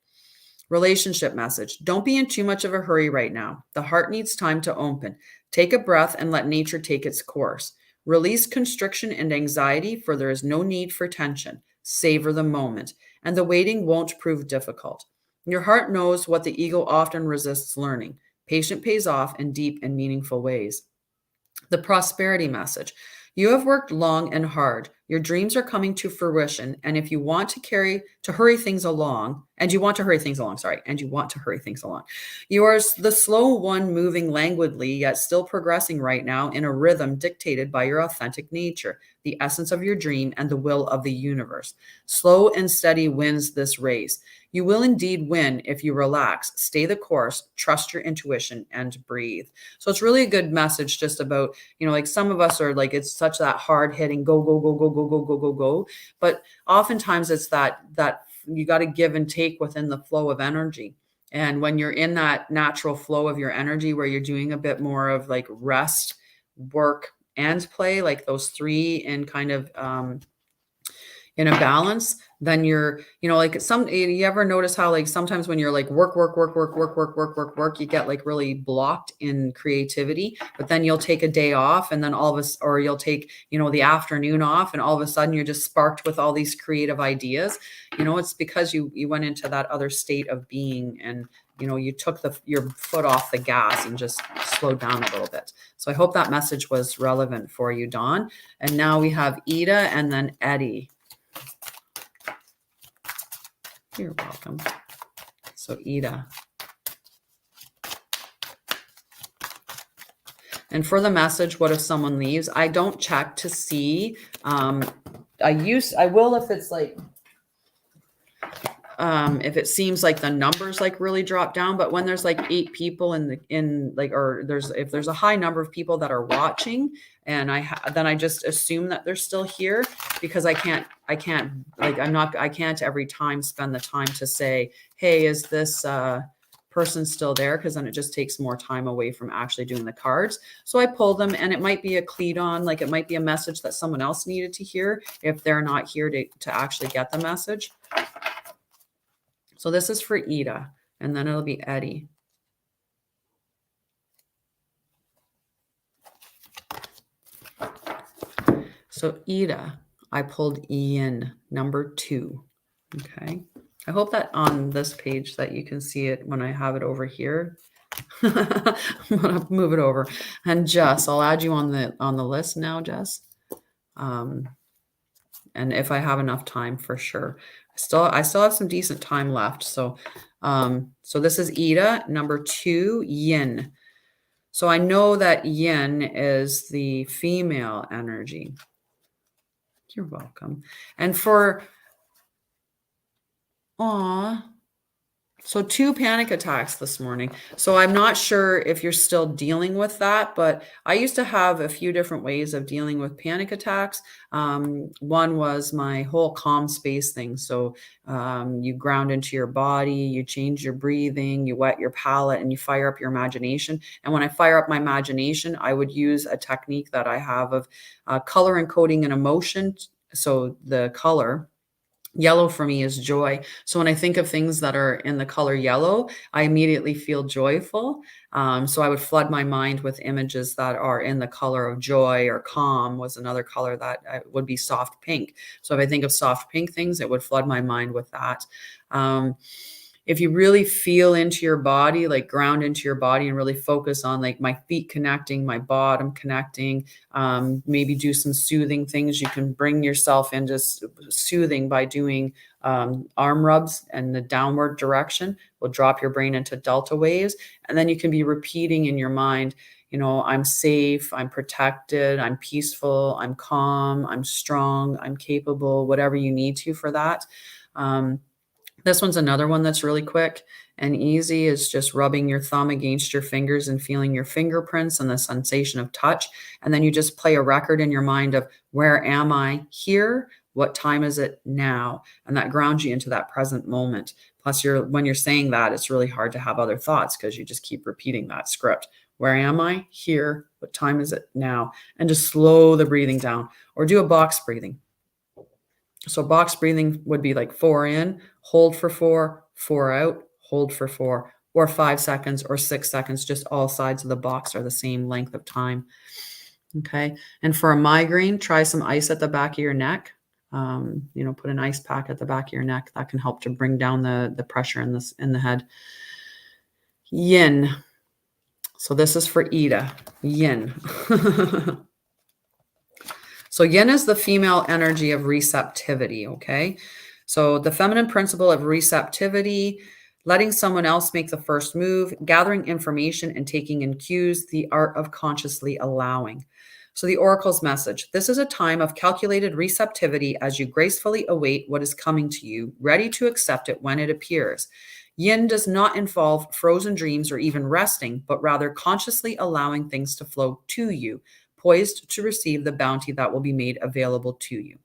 Relationship message. Don't be in too much of a hurry right now. The heart needs time to open. Take a breath and let nature take its course. Release constriction and anxiety, for there is no need for tension. Savor the moment, and the waiting won't prove difficult. Your heart knows what the ego often resists learning. Patient pays off in deep and meaningful ways. The prosperity message. You have worked long and hard. Your dreams are coming to fruition. And if you want to hurry things along, you are the slow one moving languidly, yet still progressing right now in a rhythm dictated by your authentic nature, the essence of your dream, and the will of the universe. Slow and steady wins this race. You will indeed win if you relax, stay the course, trust your intuition, and breathe. So it's really a good message just about, like some of us are like, it's such that hard hitting, go, go, go, go, go, go, go, go, go. But oftentimes it's that you got to give and take within the flow of energy. And when you're in that natural flow of your energy, where you're doing a bit more of like rest, work, and play, like those three in kind of, in a balance, then you're, like you ever notice how like sometimes when you're like work, you get like really blocked in creativity, but then you'll take a day off and then or you'll take, the afternoon off, and all of a sudden you're just sparked with all these creative ideas. It's because you went into that other state of being, and you took your foot off the gas and just slowed down a little bit. So I hope that message was relevant for you, Dawn. And now we have Ida and then Eddie. You're welcome. So Ida. And for the message, what if someone leaves? I don't check to see. I will if it's like, if it seems like the numbers like really drop down, but when there's like 8 people if there's a high number of people that are watching, and then I just assume that they're still here, because I can't every time spend the time to say, hey, is this person still there? Because then it just takes more time away from actually doing the cards. So I pull them, and it might be a Cledon, like it might be a message that someone else needed to hear if they're not here to actually get the message. So this is for Ida, and then it'll be Eddie. So Ida, I pulled Ian, number 2. Okay. I hope that on this page that you can see it when I have it over here. I'm gonna move it over. And Jess, I'll add you on the list now, Jess. And if I have enough time, for sure. I still have some decent time left. So this is Ida, number 2, Yin. So I know that Yin is the female energy. You're welcome. And so 2 panic attacks this morning. So I'm not sure if you're still dealing with that, but I used to have a few different ways of dealing with panic attacks. One was my whole calm space thing. So you ground into your body, you change your breathing, you wet your palate, and you fire up your imagination. And when I fire up my imagination, I would use a technique that I have of color encoding an emotion. So the color yellow for me is joy. So when I think of things that are in the color yellow, I immediately feel joyful. So I would flood my mind with images that are in the color of joy, or calm was another color that would be soft pink. So if I think of soft pink things, it would flood my mind with that. If you really feel into your body, like ground into your body and really focus on like my feet connecting, my bottom connecting, maybe do some soothing things. You can bring yourself into soothing by doing arm rubs and the downward direction will drop your brain into delta waves. And then you can be repeating in your mind, I'm safe, I'm protected, I'm peaceful, I'm calm, I'm strong, I'm capable, whatever you need to for that. This one's another one that's really quick and easy. Is just rubbing your thumb against your fingers and feeling your fingerprints and the sensation of touch. And then you just play a record in your mind of, where am I here? What time is it now? And that grounds you into that present moment. Plus, when you're saying that, it's really hard to have other thoughts because you just keep repeating that script. Where am I? Here. What time is it now? And just slow the breathing down, or do a box breathing. So box breathing would be like 4 in, hold for 4, 4 out, hold for 4, or 5 seconds or 6 seconds. Just all sides of the box are the same length of time. Okay. And for a migraine, try some ice at the back of your neck. Put an ice pack at the back of your neck. That can help to bring down the pressure in the head. Yin. So this is for Ida. Yin. So yin is the female energy of receptivity, okay? So the feminine principle of receptivity, letting someone else make the first move, gathering information and taking in cues, the art of consciously allowing. So the oracle's message: this is a time of calculated receptivity as you gracefully await what is coming to you, ready to accept it when it appears. Yin does not involve frozen dreams or even resting, but rather consciously allowing things to flow to you, poised to receive the bounty that will be made available to you.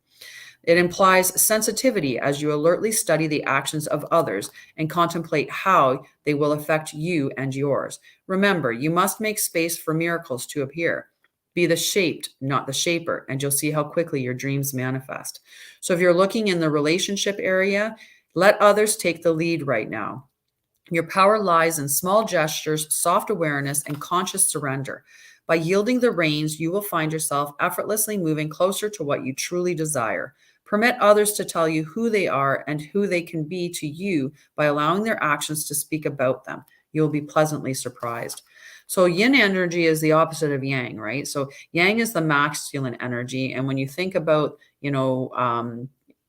It implies sensitivity as you alertly study the actions of others and contemplate how they will affect you and yours. Remember, you must make space for miracles to appear. Be the shaped, not the shaper, and you'll see how quickly your dreams manifest. So if you're looking in the relationship area, let others take the lead right now. Your power lies in small gestures, soft awareness, and conscious surrender. By yielding the reins, you will find yourself effortlessly moving closer to what you truly desire. Permit others to tell you who they are and who they can be to you by allowing their actions to speak about them. You'll be pleasantly surprised. So yin energy is the opposite of yang, right? So yang is the masculine energy. And when you think about,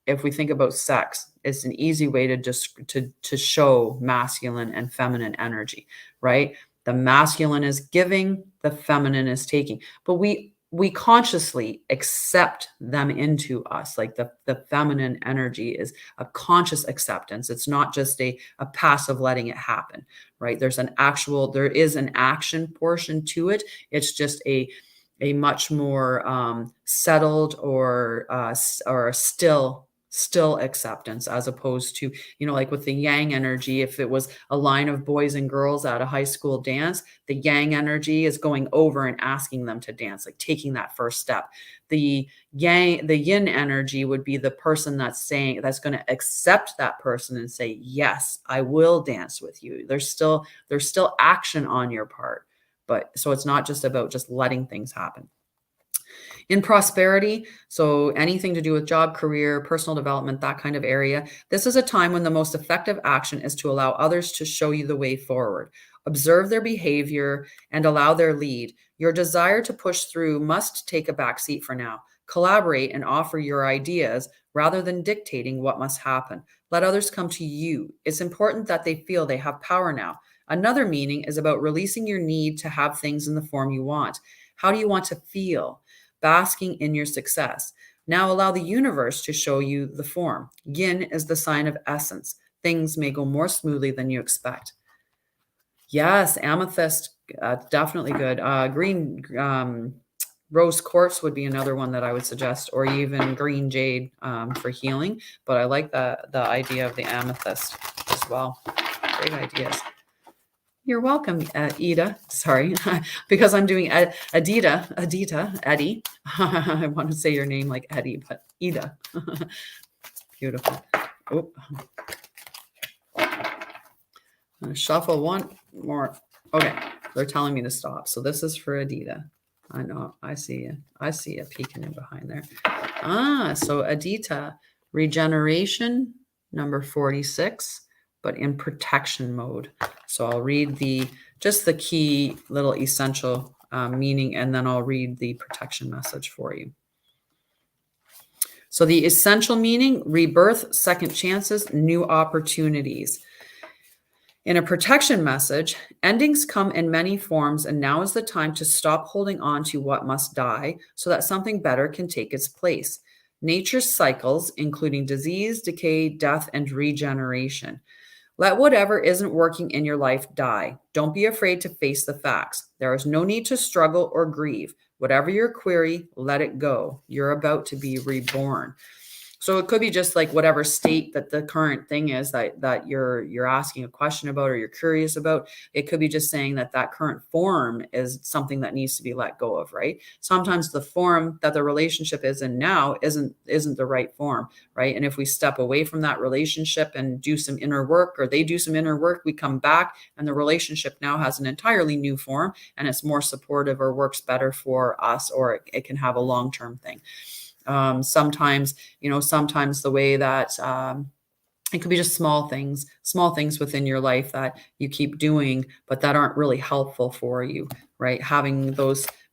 if we think about sex, it's an easy way to just to show masculine and feminine energy, right? The masculine is giving, the feminine is taking. But we consciously accept them into us. Like the feminine energy is a conscious acceptance. It's not just a passive letting it happen, right? There is an action portion to it. It's just a much more settled or still acceptance, as opposed to, like with the yang energy, if it was a line of boys and girls at a high school dance, the yang energy is going over and asking them to dance, like taking that first step. The yin energy would be the person that's going to accept that person and say, yes, I will dance with you. There's still action on your part. But so it's not just about just letting things happen. In prosperity, so anything to do with job, career, personal development, that kind of area, this is a time when the most effective action is to allow others to show you the way forward. Observe their behavior and allow their lead. Your desire to push through must take a back seat for now. Collaborate and offer your ideas rather than dictating what must happen. Let others come to you. It's important that they feel they have power now. Another meaning is about releasing your need to have things in the form you want. How do you want to feel? Basking in your success. Now allow the universe to show you the form. Yin is the sign of essence. Things may go more smoothly than you expect. Yes, amethyst, definitely good. Green rose quartz would be another one that I would suggest, or even green jade for healing. But I like the idea of the amethyst as well. Great ideas. You're welcome, Ida. Sorry, because I'm doing Eddie. I want to say your name like Eddie, but Ida. Beautiful. Oh. I'm gonna shuffle one more. Okay, they're telling me to stop. So this is for Adita. I know. I see you. I see you peeking in behind there. So Adita, regeneration, number 46. But in protection mode. So I'll read the key little essential meaning, and then I'll read the protection message for you. So the essential meaning: rebirth, second chances, new opportunities. In a protection message, endings come in many forms, and now is the time to stop holding on to what must die so that something better can take its place. nature's cycles, including disease, decay, death, and regeneration. Let whatever isn't working in your life die. Don't be afraid to face the facts. There is no need to struggle or grieve. Whatever your query, let it go. You're about to be reborn. So it could be just like whatever state that the current thing is that you're asking a question about or you're curious about. It could be just saying that that current form is something that needs to be let go of, right? Sometimes the form that the relationship is in now isn't the right form, right? And if we step away from that relationship and do some inner work, or they do some inner work, we come back and the relationship now has an entirely new form and it's more supportive or works better for us, or it can have a long-term thing. Sometimes the way that it could be just small things within your life that you keep doing, but that aren't really helpful for you, right? Having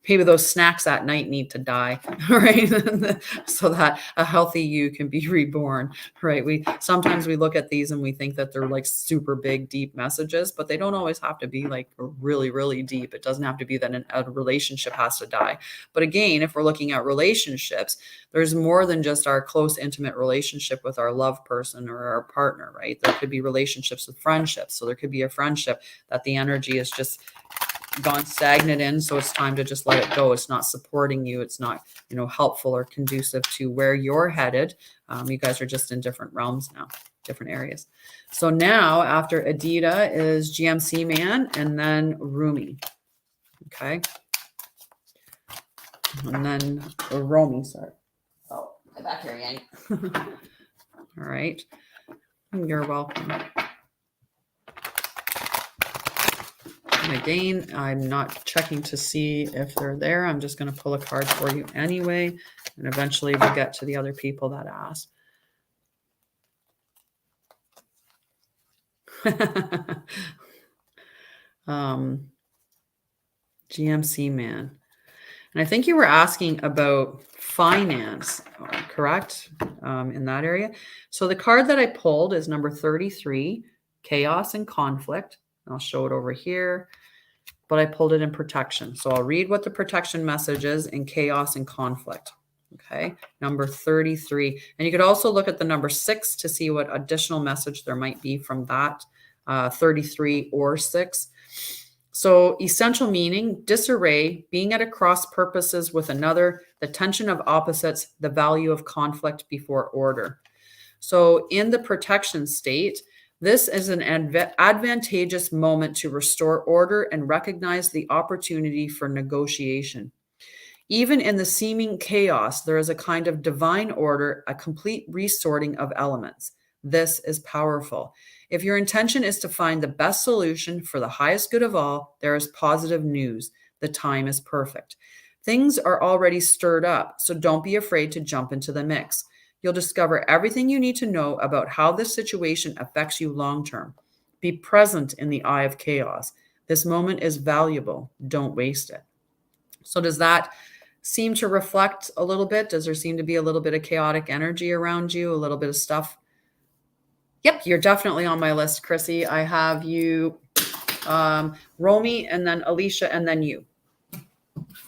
maybe those snacks at night need to die, right? So that a healthy you can be reborn, right? Sometimes we look at these and we think that they're like super big, deep messages, but they don't always have to be like really, really deep. It doesn't have to be that a relationship has to die. But again, if we're looking at relationships, there's more than just our close, intimate relationship with our love person or our partner, right? There could be relationships with friendships. So there could be a friendship that the energy is just gone stagnant in, so it's time to just let it go. It's not supporting you. It's not, helpful or conducive to where you're headed. You guys are just in different realms now, different areas. So now after Adita is GMC Man and then Rumi. Okay. And then Romy, sorry. Oh, get back here, Yank. All right. You're welcome. And again, I'm not checking to see if they're there. I'm just going to pull a card for you anyway. And eventually we'll get to the other people that asked. GMC Man. And I think you were asking about finance, correct? In that area. So the card that I pulled is number 33, Chaos and Conflict. I'll show it over here, but I pulled it in protection. So I'll read what the protection message is in chaos and conflict. Okay, number 33. And you could also look at the number 6 to see what additional message there might be from that 33 or 6. So essential meaning, disarray, being at a cross purposes with another, the tension of opposites, the value of conflict before order. So in the protection state, this is an advantageous moment to restore order and recognize the opportunity for negotiation. Even in the seeming chaos, there is a kind of divine order, a complete resorting of elements. This is powerful. If your intention is to find the best solution for the highest good of all, there is positive news. The time is perfect. Things are already stirred up, so don't be afraid to jump into the mix. You'll discover everything you need to know about how this situation affects you long-term. Be present in the eye of chaos. This moment is valuable. Don't waste it. So does that seem to reflect a little bit? Does there seem to be a little bit of chaotic energy around you, a little bit of stuff? Yep, you're definitely on my list, Chrissy. I have you, Romy, and then Alicia, and then you.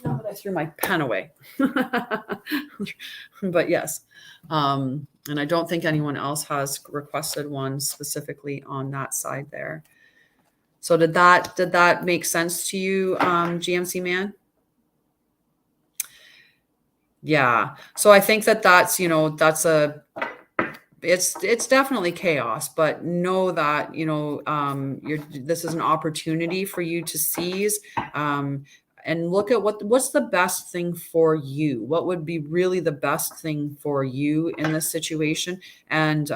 Now that I threw my pen away. But yes. And I don't think anyone else has requested one specifically on that side there. So did that make sense to you, GMC Man? Yeah. So I think that's, it's definitely chaos, but know that, this is an opportunity for you to seize, and look at what's the best thing for you. What would be really the best thing for you in this situation? And,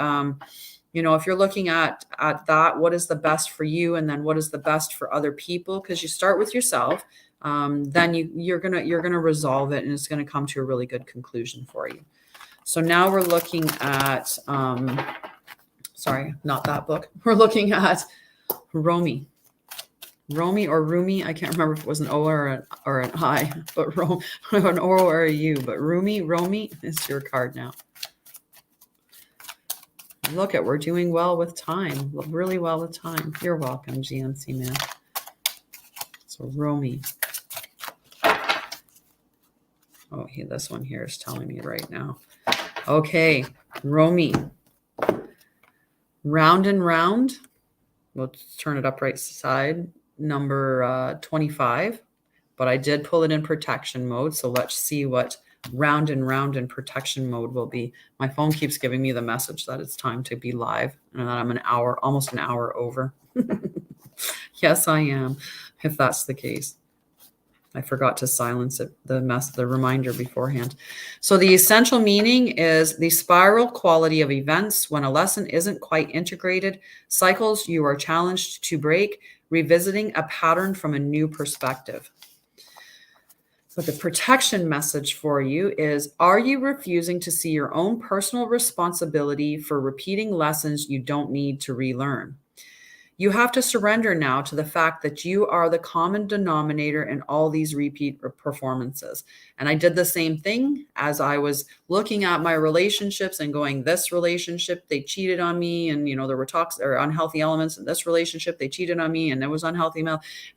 if you're looking at that, what is the best for you? And then what is the best for other people? Because you start with yourself, then you're gonna resolve it, and it's gonna come to a really good conclusion for you. So now we're looking at, sorry, not that book. We're looking at Romy or Rumi. I can't remember if it was an O or an I, but an O or a U. But Romy is your card now. Look we're doing well with time. Really well with time. You're welcome, GMC Man. So Romy. Oh, this one here is telling me right now. Okay, Romy. Round and round. We'll turn it up right side. Number 25. But I did pull it in protection mode. So let's see what round and round in protection mode will be. My phone keeps giving me the message that it's time to be live and that I'm almost an hour over. Yes, I am, if that's the case. I forgot to silence it, the reminder beforehand. So the essential meaning is the spiral quality of events when a lesson isn't quite integrated, cycles you are challenged to break, revisiting a pattern from a new perspective. But the protection message for you is, are you refusing to see your own personal responsibility for repeating lessons you don't need to relearn? You have to surrender now to the fact that you are the common denominator in all these repeat performances. And I did the same thing as I was looking at my relationships and going, this relationship, they cheated on me. And, there were toxic or unhealthy elements in this relationship. They cheated on me and there was unhealthy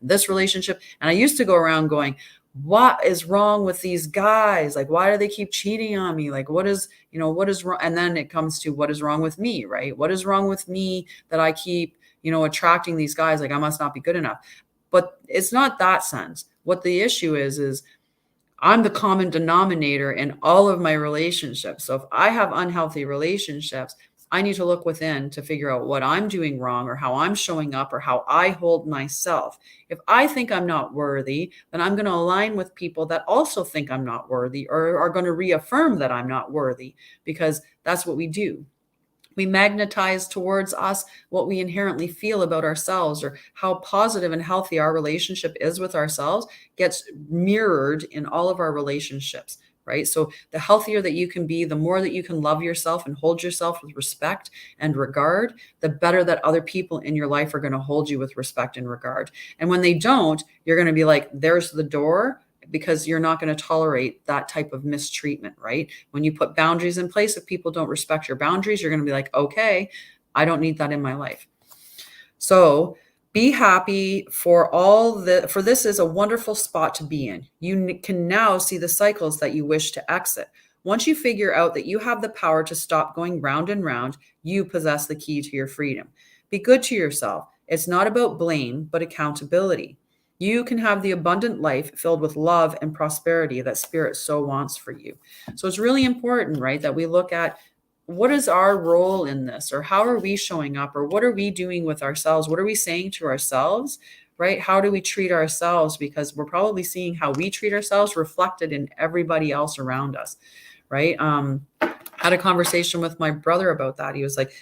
this relationship. And I used to go around going, what is wrong with these guys? Like, why do they keep cheating on me? Like, what is wrong? And then it comes to what is wrong with me, right? What is wrong with me that I keep attracting these guys? Like, I must not be good enough. But it's not that sense. What the issue is I'm the common denominator in all of my relationships. So if I have unhealthy relationships, I need to look within to figure out what I'm doing wrong or how I'm showing up or how I hold myself. If I think I'm not worthy, then I'm going to align with people that also think I'm not worthy or are going to reaffirm that I'm not worthy, because that's what we do. We magnetize towards us what we inherently feel about ourselves, or how positive and healthy our relationship is with ourselves gets mirrored in all of our relationships, right? So the healthier that you can be, the more that you can love yourself and hold yourself with respect and regard, the better that other people in your life are going to hold you with respect and regard. And when they don't, you're going to be like, there's the door, because you're not going to tolerate that type of mistreatment, right? When you put boundaries in place, if people don't respect your boundaries, you're going to be like, okay, I don't need that in my life. So be happy for this is a wonderful spot to be in. You can now see the cycles that you wish to exit. Once you figure out that you have the power to stop going round and round, you possess the key to your freedom. Be good to yourself. It's not about blame, but accountability. You can have the abundant life filled with love and prosperity that Spirit so wants for you. So it's really important, right, that we look at what is our role in this, or how are we showing up, or what are we doing with ourselves? What are we saying to ourselves, right? How do we treat ourselves? Because we're probably seeing how we treat ourselves reflected in everybody else around us, right? Had a conversation with my brother about that. He was like,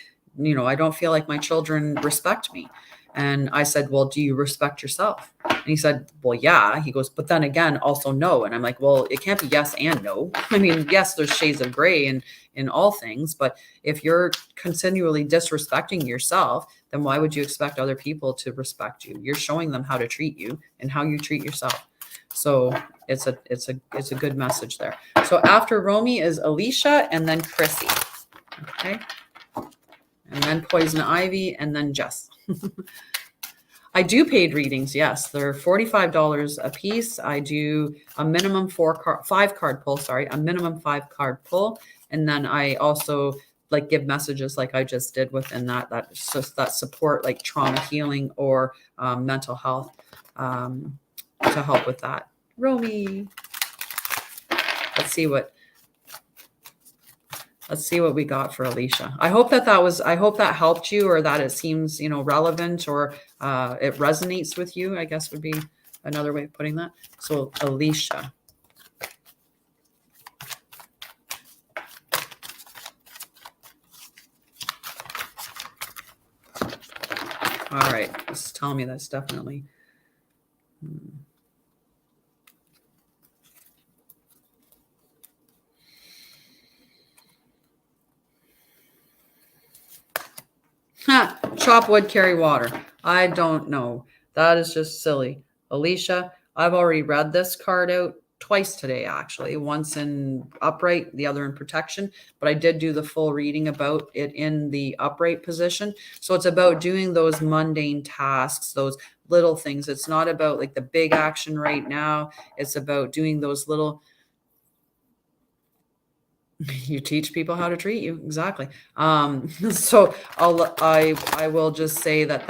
I don't feel like my children respect me. And I said, well, do you respect yourself? And he said, well, yeah. He goes, but then again, also no. And I'm like, well, it can't be yes and no. I mean, yes, there's shades of gray in all things, but if you're continually disrespecting yourself, then why would you expect other people to respect you? You're showing them how to treat you and how you treat yourself. So it's a good message there. So after Romy is Alicia, and then Chrissy. Okay. And then Poison Ivy, and then Jess. I do paid readings. Yes, they're $45 a piece. I do a minimum 5 card pull. A minimum 5 card pull, and then I also give messages like I just did within that. That's just that support, like trauma healing or mental health, to help with that. Romy, let's see what we got for Alicia. I hope that helped you, or that it seems, relevant, or it resonates with you, I guess would be another way of putting that. So Alicia. All right. This is telling me that's definitely. Chop wood, carry water. I don't know. That is just silly. Alicia, I've already read this card out twice today, actually. Once in upright, the other in protection. But I did do the full reading about it in the upright position. So it's about doing those mundane tasks, those little things. It's not about the big action right now. It's about doing those little. You teach people how to treat you. Exactly. So I will just say that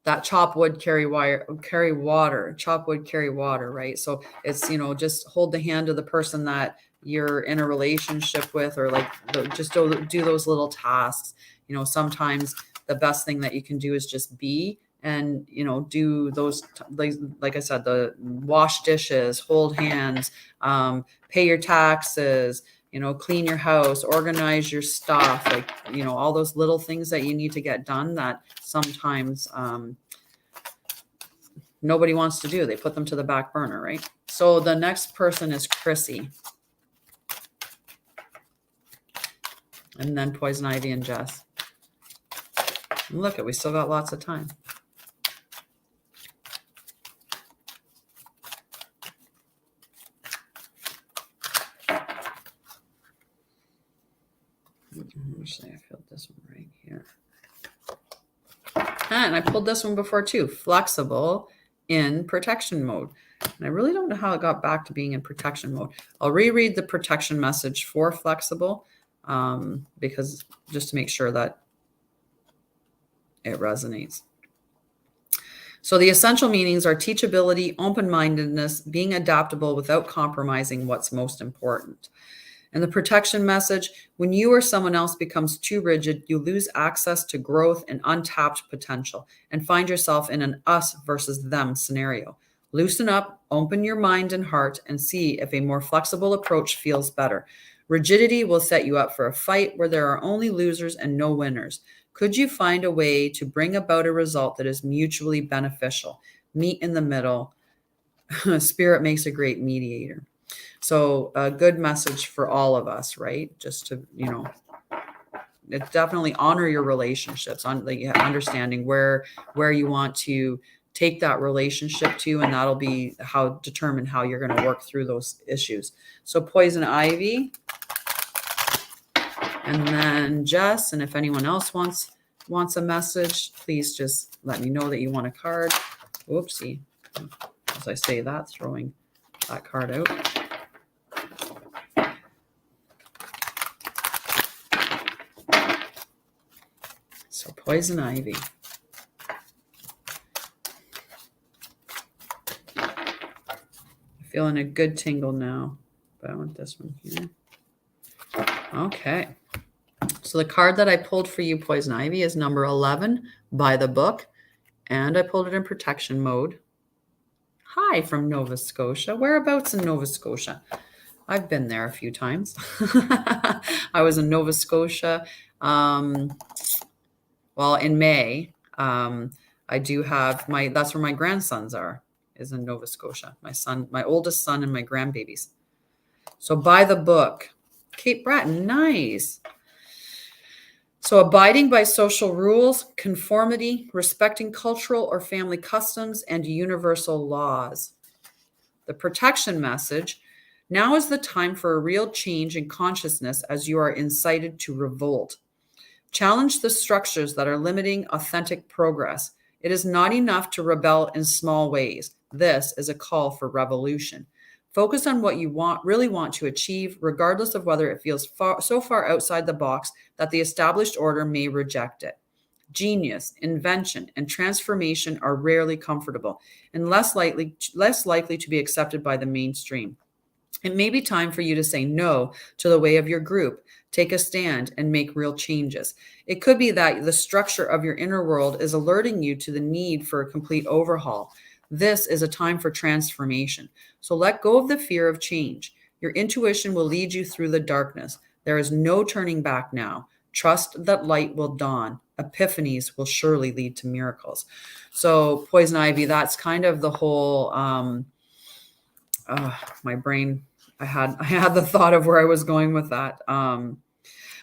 that chop wood, carry water, chop wood, carry water, right? So it's, just hold the hand of the person that you're in a relationship with, or like just do those little tasks. Sometimes the best thing that you can do is just be, and, do those, like I said, the wash dishes, hold hands, pay your taxes, clean your house, organize your stuff, like, all those little things that you need to get done that sometimes nobody wants to do. They put them to the back burner, right? So the next person is Chrissy. And then Poison Ivy and Jess. And look, we still got lots of time. Actually, I filled this one right here. And I pulled this one before too. Flexible in protection mode. And I really don't know how it got back to being in protection mode. I'll reread the protection message for flexible, because just to make sure that it resonates. So the essential meanings are teachability, open-mindedness, being adaptable without compromising what's most important. And the protection message: when you or someone else becomes too rigid, you lose access to growth and untapped potential and find yourself in an us versus them scenario. Loosen up, open your mind and heart, and see if a more flexible approach feels better. Rigidity will set you up for a fight where there are only losers and no winners. Could you find a way to bring about a result that is mutually beneficial? Meet in the middle. Spirit makes a great mediator. So a good message for all of us, right? Just to, definitely honor your relationships, on like understanding where you want to take that relationship to, and that'll be determine how you're going to work through those issues. So Poison Ivy, and then Jess, and if anyone else wants a message, please just let me know that you want a card. Whoopsie. As I say that, throwing that card out. So Poison Ivy. Feeling a good tingle now, but I want this one here. Okay. So the card that I pulled for you, Poison Ivy, is number 11 by the book, and I pulled it in protection mode. Hi from Nova Scotia. Whereabouts in Nova Scotia? I've been there a few times. I was in Nova Scotia. Well, in May, I do have that's where my grandsons are, is in Nova Scotia. My oldest son and my grandbabies. So by the book, Cape Breton, nice. So abiding by social rules, conformity, respecting cultural or family customs, and universal laws. The protection message: now is the time for a real change in consciousness as you are incited to revolt. Challenge the structures that are limiting authentic progress. It is not enough to rebel in small ways. This is a call for revolution. Focus on what you really want to achieve, regardless of whether it feels so far outside the box that the established order may reject it. Genius, invention, and transformation are rarely comfortable and less likely to be accepted by the mainstream. It may be time for you to say no to the way of your group, take a stand, and make real changes. It could be that the structure of your inner world is alerting you to the need for a complete overhaul. This is a time for transformation. So let go of the fear of change. Your intuition will lead you through the darkness. There is no turning back now. Trust that light will dawn. Epiphanies will surely lead to miracles. So Poison Ivy, that's kind of the whole, my brain, I had the thought of where I was going with that.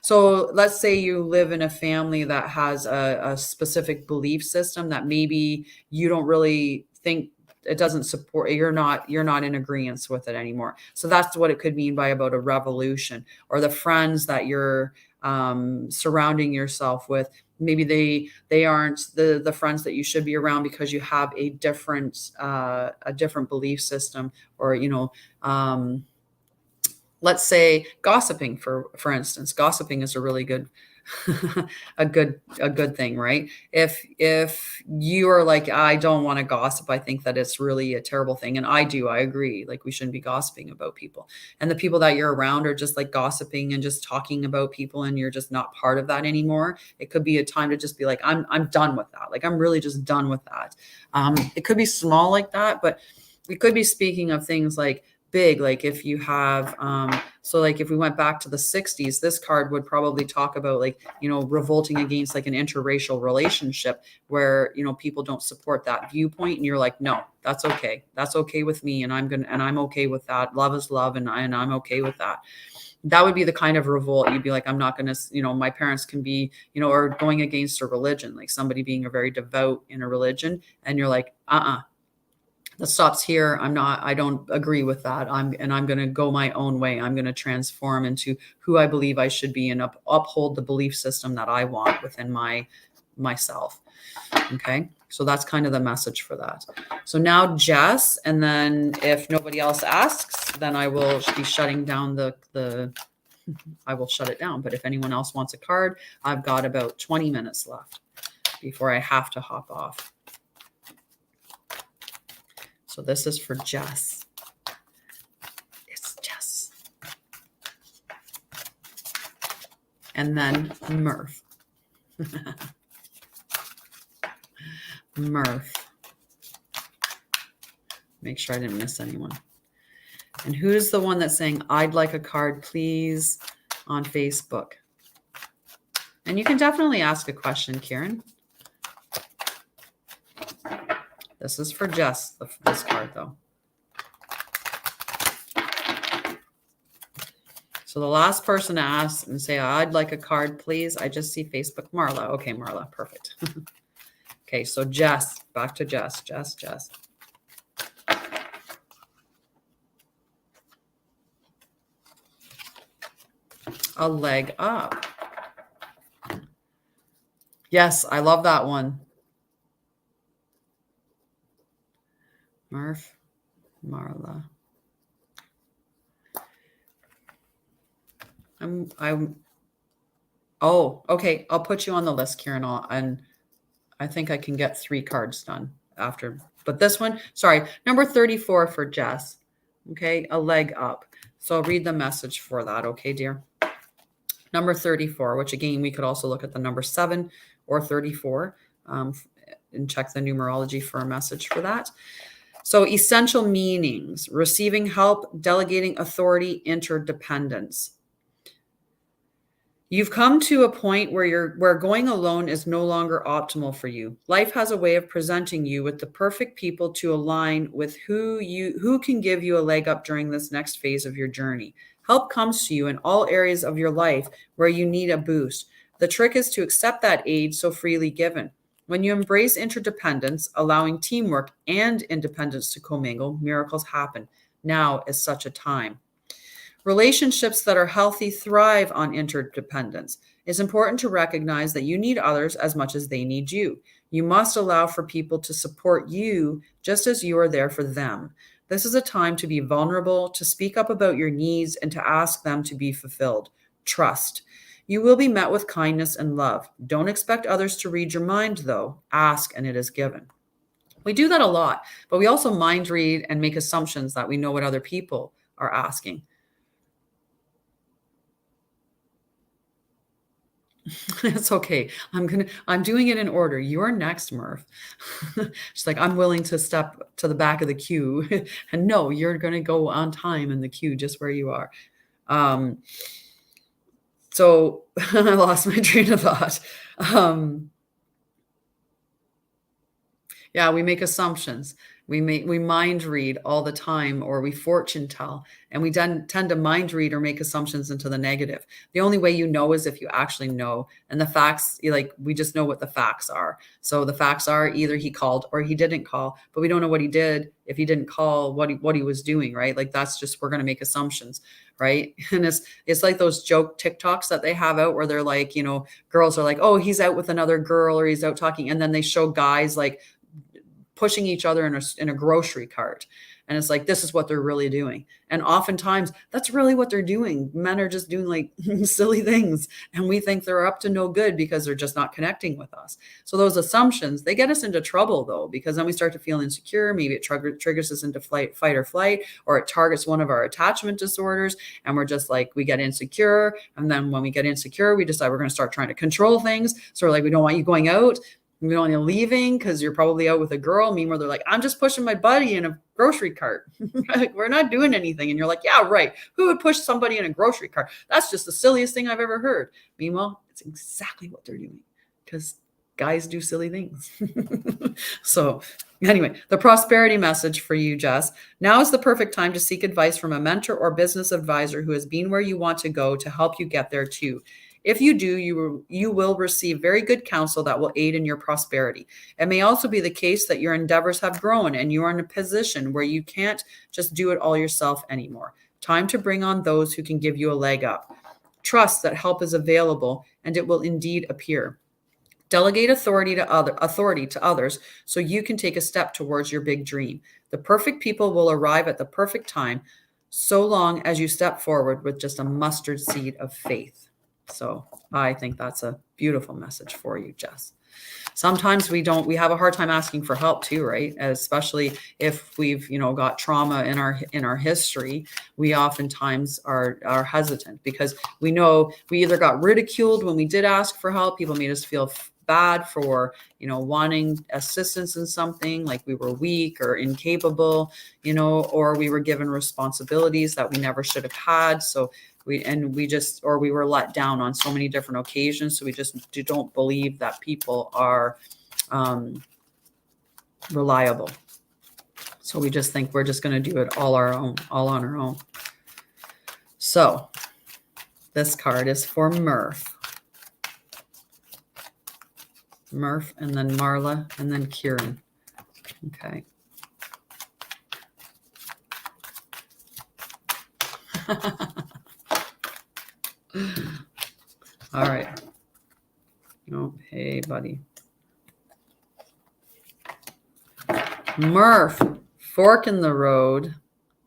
So let's say you live in a family that has a specific belief system that maybe you don't really think it doesn't support, you're not in agreement with it anymore. So that's what it could mean by about a revolution. Or the friends that you're surrounding yourself with, maybe they aren't the friends that you should be around because you have a different belief system, or let's say gossiping, for instance. Gossiping is a really good a good thing, right? If you are like, I don't want to gossip, I think that it's really a terrible thing. And I agree, like we shouldn't be gossiping about people. And the people that you're around are just like gossiping and just talking about people, and you're just not part of that anymore. It could be a time to just be like, I'm done with that. Like I'm really just done with that. It could be small like that, but we could be speaking of things like big, like if you have so like if we went back to the 60s, this card would probably talk about like, revolting against like an interracial relationship where, people don't support that viewpoint, and you're like, no, that's okay with me, and I'm okay with that. Love is love, and I'm okay with that. That would be the kind of revolt. You'd be like, I'm not going to, my parents can be, or going against a religion, like somebody being a very devout in a religion, and you're like, that stops here. I don't agree with that. I'm going to go my own way. I'm going to transform into who I believe I should be, and uphold the belief system that I want within myself. Okay. So that's kind of the message for that. So now Jess, and then if nobody else asks, then I will be shutting down I will shut it down. But if anyone else wants a card, I've got about 20 minutes left before I have to hop off. So this is for Jess. It's Jess. And then Murph. Murph. Make sure I didn't miss anyone. And who's the one that's saying, I'd like a card, please, on Facebook? And you can definitely ask a question, Kieran. This is for Jess, this card, though. So the last person to ask and say, I'd like a card, please. I just see Facebook. Marla. Okay, Marla. Perfect. Okay, so Jess. Back to Jess. Jess. A leg up. Yes, I love that one. Murph, Marla. Oh, okay. I'll put you on the list, Kieran. And I think I can get 3 cards done after. But this one, sorry, number 34 for Jess. Okay, a leg up. So I'll read the message for that. Okay, dear. Number 34, which again, we could also look at the number 7 or 34 and check the numerology for a message for that. So essential meanings: receiving help, delegating authority, interdependence. You've come to a point where going alone is no longer optimal for you. Life has a way of presenting you with the perfect people to align with who can give you a leg up during this next phase of your journey. Help comes to you in all areas of your life where you need a boost. The trick is to accept that aid so freely given. When you embrace interdependence, allowing teamwork and independence to commingle, miracles happen. Now is such a time. Relationships that are healthy thrive on interdependence. It's important to recognize that you need others as much as they need you. You must allow for people to support you just as you are there for them. This is a time to be vulnerable, to speak up about your needs, and to ask them to be fulfilled. Trust. You will be met with kindness and love. Don't expect others to read your mind, though. Ask, and it is given. We do that a lot, but we also mind read and make assumptions that we know what other people are asking. It's okay. I'm doing it in order. You're next, Murph. She's like, I'm willing to step to the back of the queue. And no, you're going to go on time in the queue just where you are. So I lost my train of thought. Yeah, we make assumptions. We mind read all the time, or we fortune tell, and we tend to mind read or make assumptions into the negative. The only way you know is if you actually know. And the facts, we just know what the facts are. So the facts are either he called or he didn't call, but we don't know what he did. If he didn't call, what he was doing, right? Like that's just, we're going to make assumptions, right? And it's like those joke TikToks that they have out where they're like, girls are like, oh, he's out with another girl or he's out talking. And then they show guys like pushing each other in a grocery cart. And it's like, this is what they're really doing. And oftentimes that's really what they're doing. Men are just doing like silly things. And we think they're up to no good because they're just not connecting with us. So those assumptions, they get us into trouble though, because then we start to feel insecure. Maybe it triggers us into fight or flight, or it targets one of our attachment disorders. And we're just like, we get insecure. And then when we get insecure, we decide we're going to start trying to control things. So we're like, we don't want you going out. We don't want you leaving because you're probably out with a girl. Meanwhile, they're like, I'm just pushing my buddy in a grocery cart. Like, we're not doing anything. And you're like, yeah, right. Who would push somebody in a grocery cart? That's just the silliest thing I've ever heard. Meanwhile, it's exactly what they're doing because guys do silly things. So anyway, the prosperity message for you, Jess. Now is the perfect time to seek advice from a mentor or business advisor who has been where you want to go to help you get there too. If you do, you will receive very good counsel that will aid in your prosperity. It may also be the case that your endeavors have grown and you are in a position where you can't just do it all yourself anymore. Time to bring on those who can give you a leg up. Trust that help is available and it will indeed appear. Delegate authority to others so you can take a step towards your big dream. The perfect people will arrive at the perfect time, so long as you step forward with just a mustard seed of faith. So I think that's a beautiful message for you, Jess. Sometimes we have a hard time asking for help too, right? Especially if we've, got trauma in our history, we oftentimes are hesitant because we know we either got ridiculed when we did ask for help. People made us feel bad for, wanting assistance in something, like we were weak or incapable, or we were given responsibilities that we never should have had. So we were let down on so many different occasions. So we just don't believe that people are reliable. So we just think we're just going to do it all on our own. So this card is for Murph. Murph, and then Marla, and then Kieran. Okay. All right. Oh, hey, buddy. Murph, fork in the road.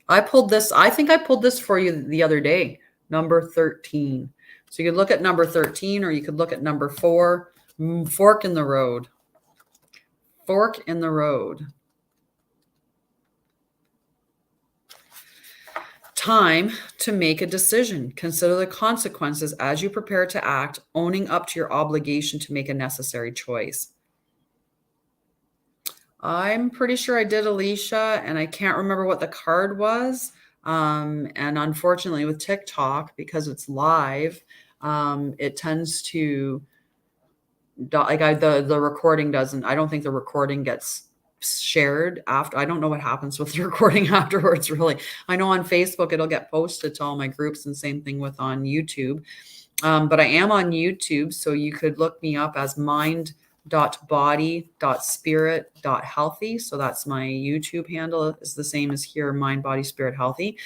I think I pulled this for you the other day, number 13. So you could look at number 13 or you could look at number 4. Fork in the road. Fork in the road. Time to make a decision. Consider the consequences as you prepare to act, owning up to your obligation to make a necessary choice. I'm pretty sure I did Alicia, and I can't remember what the card was. And unfortunately with TikTok, because it's live, it tends to, the recording doesn't, I don't think the recording gets shared after. I don't know what happens with the recording afterwards, really. I know on Facebook it'll get posted to all my groups, and same thing with on YouTube. But I am on YouTube, so you could look me up as mind.body.spirit.healthy. So that's my YouTube handle. It's the same as here, Mind, Body, Spirit, Healthy.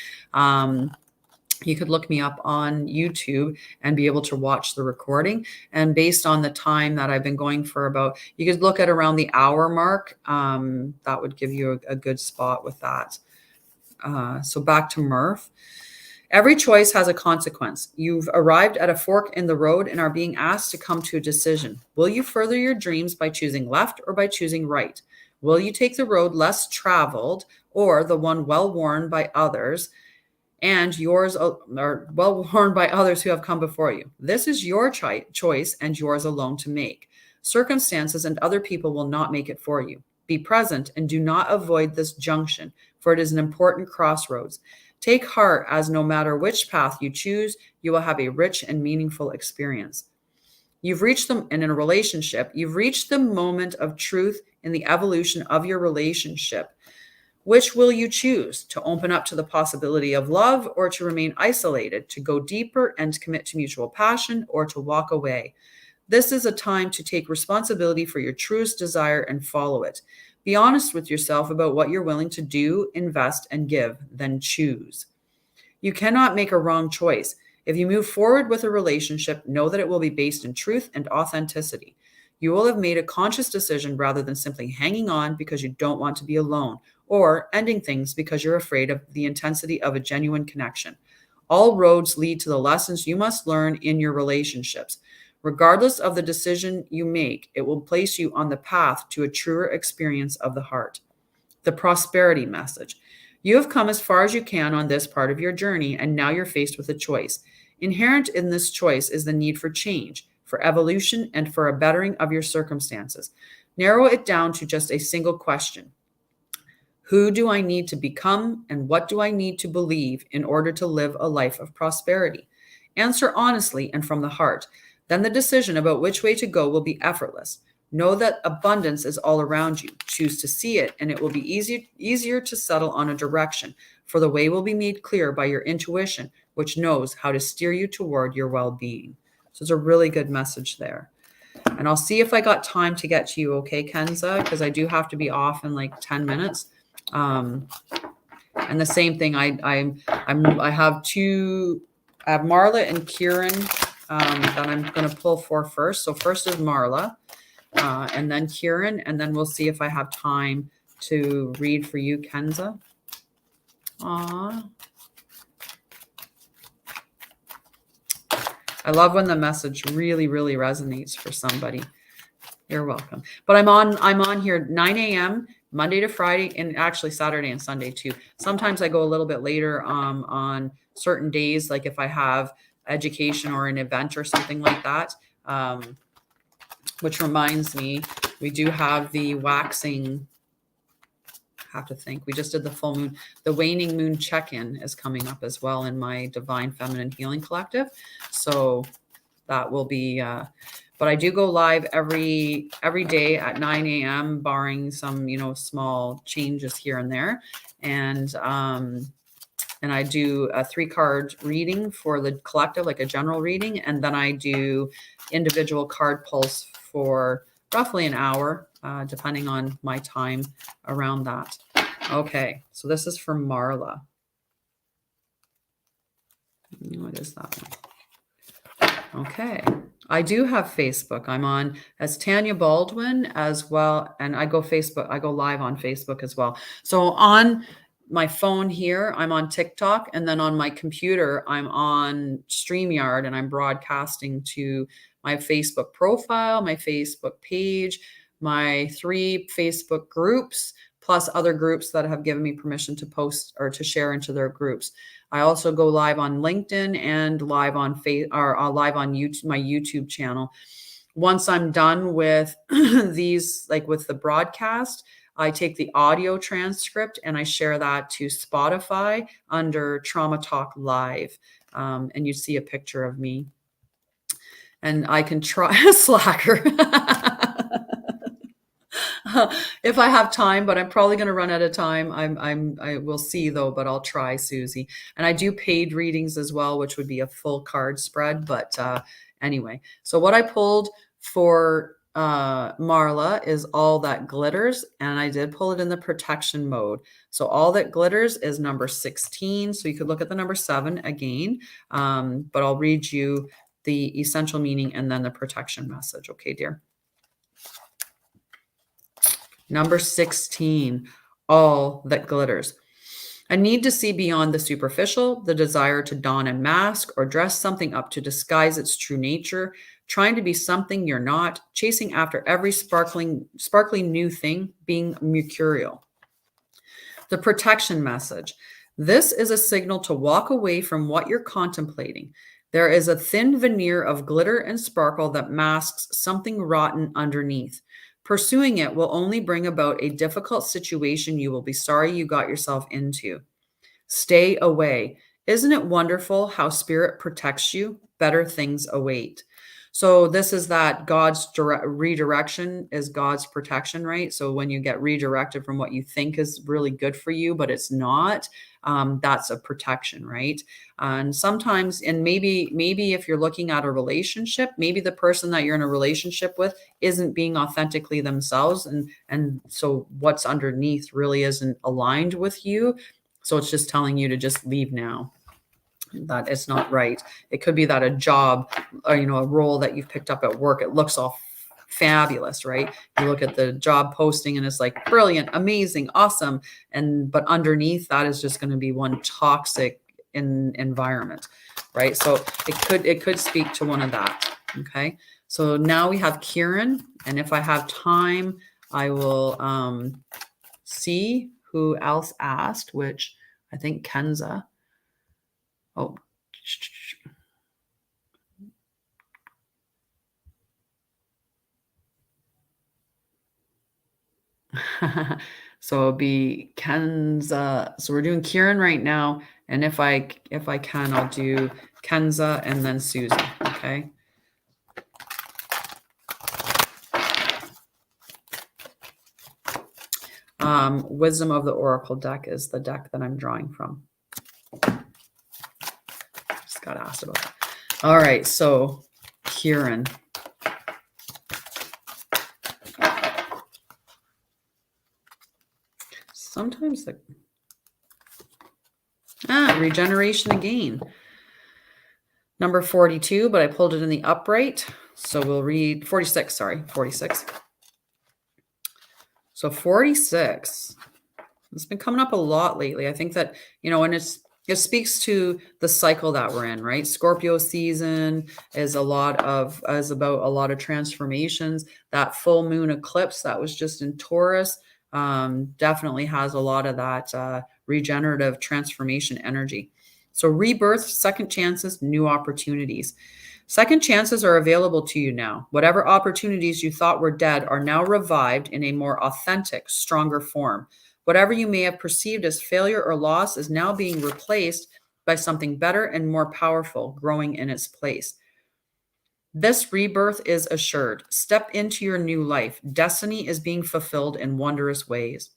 You could look me up on YouTube and be able to watch the recording. And based on the time that I've been going for about, you could look at around the hour mark. That would give you a good spot with that. So back to Murph. Every choice has a consequence. You've arrived at a fork in the road and are being asked to come to a decision. Will you further your dreams by choosing left or by choosing right? Will you take the road less traveled or the one well-worn by others, and yours are well-worn by others who have come before you? This is your choice and yours alone to make. Circumstances and other people will not make it for you. Be present and do not avoid this junction, for it is an important crossroads. Take heart, as no matter which path you choose, you will have a rich and meaningful experience. You've reached them, and in a relationship, you've reached the moment of truth in the evolution of your relationship. Which will you choose? To open up to the possibility of love, or to remain isolated, to go deeper and commit to mutual passion, or to walk away? This is a time to take responsibility for your truest desire and follow it. Be honest with yourself about what you're willing to do, invest, and give, then choose. You cannot make a wrong choice. If you move forward with a relationship, know that it will be based in truth and authenticity. You will have made a conscious decision rather than simply hanging on because you don't want to be alone or ending things because you're afraid of the intensity of a genuine connection. All roads lead to the lessons you must learn in your relationships. Regardless of the decision you make, it will place you on the path to a truer experience of the heart. The prosperity message. You have come as far as you can on this part of your journey, and now you're faced with a choice. Inherent in this choice is the need for change, for evolution, and for a bettering of your circumstances. Narrow it down to just a single question. Who do I need to become, and what do I need to believe in order to live a life of prosperity? Answer honestly and from the heart. Then the decision about which way to go will be effortless. Know that abundance is all around you. Choose to see it, and it will be easier to settle on a direction, for the way will be made clear by your intuition, which knows how to steer you toward your well-being. So it's a really good message there. And I'll see if I got time to get to you, okay, Kenza? Because I do have to be off in like 10 minutes. And the same thing, I have Marla and Kieran that I'm going to pull for first. So first is Marla, and then Kieran, and then we'll see if I have time to read for you, Kenza. Aww. I love when the message really, really resonates for somebody. You're welcome. But I'm on here 9 a.m. Monday to Friday, and actually Saturday and Sunday too. Sometimes I go a little bit later on certain days, like if I have education or an event or something like that. Which reminds me, we do have the waxing. I have to think. We just did the full moon. The waning moon check-in is coming up as well in my Divine Feminine Healing Collective. So that will be. But I do go live every day at 9 a.m., barring some, small changes here and there. And I do a 3-card reading for the collective, like a general reading. And then I do individual card pulls for roughly an hour, depending on my time around that. Okay, so this is for Marla. What is that one? Okay. I do have Facebook. I'm on as Tanya Baldwin as well. And I go live on Facebook as well. So on my phone here, I'm on TikTok. And then on my computer, I'm on StreamYard, and I'm broadcasting to my Facebook profile, my Facebook page, my 3 Facebook groups, plus other groups that have given me permission to post or to share into their groups. I also go live on LinkedIn and live on live on YouTube, my YouTube channel. Once I'm done with these, like with the broadcast, I take the audio transcript and I share that to Spotify under Trauma Talk Live. And you see a picture of me. And I can try slacker. If I have time, but I'm probably going to run out of time. I will see though, but I'll try, Susie. And I do paid readings as well, which would be a full card spread. But anyway, so what I pulled for Marla is All That Glitters, and I did pull it in the protection mode. So All That Glitters is number 16. So you could look at the number 7 again, but I'll read you the essential meaning and then the protection message. Okay, dear. Number 16, All That Glitters. A need to see beyond the superficial, the desire to don a mask or dress something up to disguise its true nature, trying to be something you're not, chasing after every sparkling new thing, being mercurial. The protection message. This is a signal to walk away from what you're contemplating. There is a thin veneer of glitter and sparkle that masks something rotten underneath. Pursuing it will only bring about a difficult situation you will be sorry you got yourself into. Stay away. Isn't it wonderful how spirit protects you? Better things await. So this is that God's redirection is God's protection, right? So when you get redirected from what you think is really good for you, but it's not, that's a protection, right? And sometimes, and maybe if you're looking at a relationship, maybe the person that you're in a relationship with isn't being authentically themselves. And so what's underneath really isn't aligned with you. So it's just telling you to just leave now. That it's not right. It could be that a job or, a role that you've picked up at work, it looks all fabulous, right? You look at the job posting and it's like brilliant, amazing, awesome. But underneath that is just going to be one toxic environment, right? So it could speak to one of that. Okay. So now we have Kieran, and if I have time, I will see who else asked, which I think Kenza. Oh, so it'll be Kenza. So we're doing Kieran right now, and if I can, I'll do Kenza and then Susie. Okay. Wisdom of the Oracle deck is the deck that I'm drawing from. Just got asked about that. All right, so Kieran. Sometimes the regeneration again. Number 42, but I pulled it in the upright. So we'll read 46, sorry, 46. So 46, it's been coming up a lot lately. I think that, and it speaks to the cycle that we're in, right? Scorpio season is about a lot of transformations. That full moon eclipse that was just in Taurus definitely has a lot of that regenerative transformation energy. So rebirth, second chances, new opportunities. Second chances are available to you now. Whatever opportunities you thought were dead are now revived in a more authentic, stronger form. Whatever you may have perceived as failure or loss is now being replaced by something better and more powerful growing in its place. This rebirth is assured. Step into your new life. Destiny is being fulfilled in wondrous ways.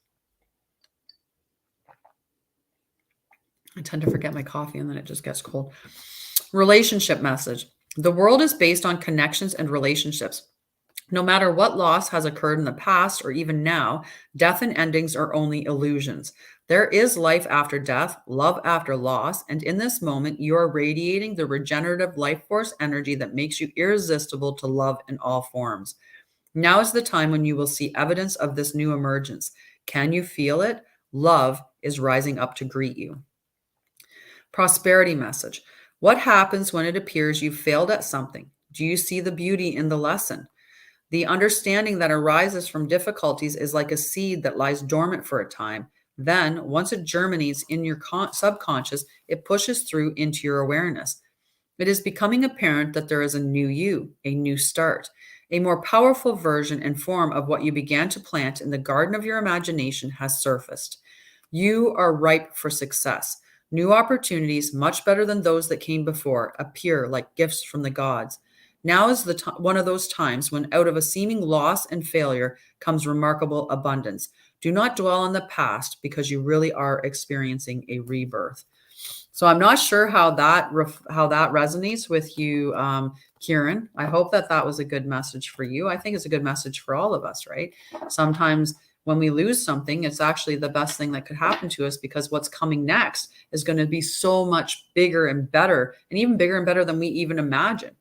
I tend to forget my coffee and then it just gets cold. Relationship message. The world is based on connections and relationships. No matter what loss has occurred in the past or even now, death and endings are only illusions. There is life after death, love after loss, and in this moment, you are radiating the regenerative life force energy that makes you irresistible to love in all forms. Now is the time when you will see evidence of this new emergence. Can you feel it? Love is rising up to greet you. Prosperity message. What happens when it appears you failed at something? Do you see the beauty in the lesson? The understanding that arises from difficulties is like a seed that lies dormant for a time. Then, once it germinates in your subconscious, it pushes through into your awareness. It is becoming apparent that there is a new you, a new start, a more powerful version and form of what you began to plant in the garden of your imagination has surfaced. You are ripe for success. New opportunities, much better than those that came before, appear like gifts from the gods. Now is one of those times when out of a seeming loss and failure comes remarkable abundance. Do not dwell on the past because you really are experiencing a rebirth. So I'm not sure how that resonates with you, Kieran. I hope that was a good message for you. I think it's a good message for all of us, right? Sometimes when we lose something, it's actually the best thing that could happen to us because what's coming next is going to be so much bigger and better, and even bigger and better than we even imagine.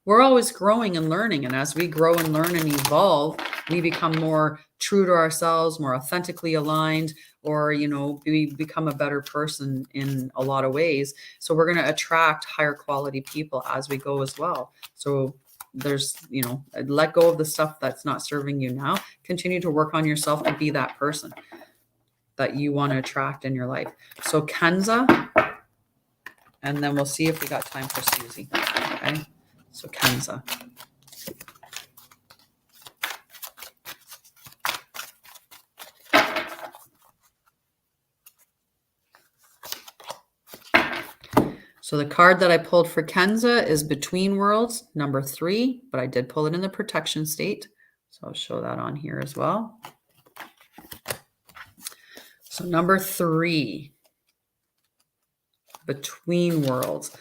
We're always growing and learning. And as we grow and learn and evolve, we become more true to ourselves, more authentically aligned, or, we become a better person in a lot of ways. So we're going to attract higher quality people as we go as well. So there's, let go of the stuff that's not serving you now. Continue to work on yourself to be that person that you want to attract in your life. So Kenza, and then we'll see if we got time for Susie. Okay. So Kenza. So the card that I pulled for Kenza is Between Worlds, number 3, but I did pull it in the protection state. So I'll show that on here as well. So number 3, Between Worlds.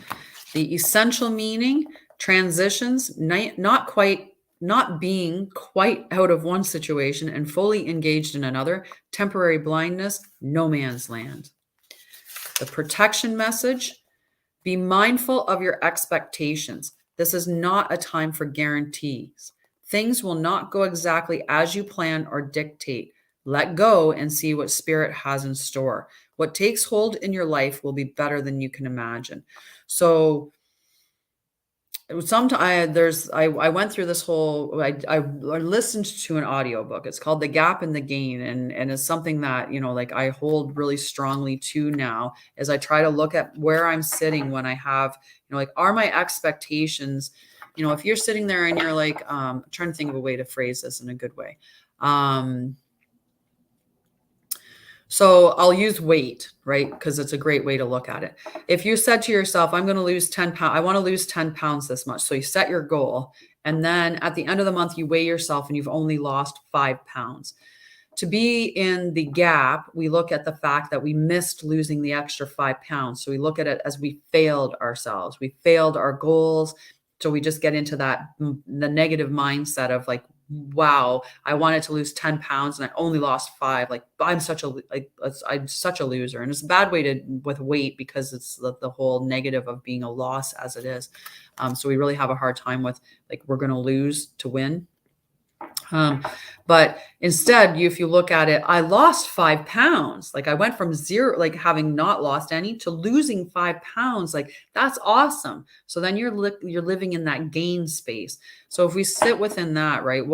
The essential meaning, transitions, not being quite out of one situation and fully engaged in another, temporary blindness, no man's land. The protection message, be mindful of your expectations. This is not a time for guarantees. Things will not go exactly as you plan or dictate. Let go and see what spirit has in store. What takes hold in your life will be better than you can imagine. So sometimes I went through this whole I listened to an audiobook. It's called The Gap and the Gain, and it's something that, like, I hold really strongly to now as I try to look at where I'm sitting when I have, like, are my expectations, if you're sitting there and you're like, trying to think of a way to phrase this in a good way. So I'll use weight, right? Because it's a great way to look at it. If you said to yourself, I'm going to lose 10 pounds, I want to lose 10 pounds this much. So you set your goal. And then at the end of the month, you weigh yourself and you've only lost 5 pounds. To be in the gap, we look at the fact that we missed losing the extra 5 pounds. So we look at it as we failed ourselves. We failed our goals. So we just get into the negative mindset of like, wow, I wanted to lose 10 pounds and I only lost 5. Like, I'm such a loser. And it's a bad way with weight, because it's the whole negative of being a loss as it is. So we really have a hard time with, like, we're going to lose to win. But instead, if you look at it, I lost 5 pounds. Like, I went from zero, like having not lost any, to losing 5 pounds. Like, that's awesome. So then you're living in that gain space. So if we sit within that, right,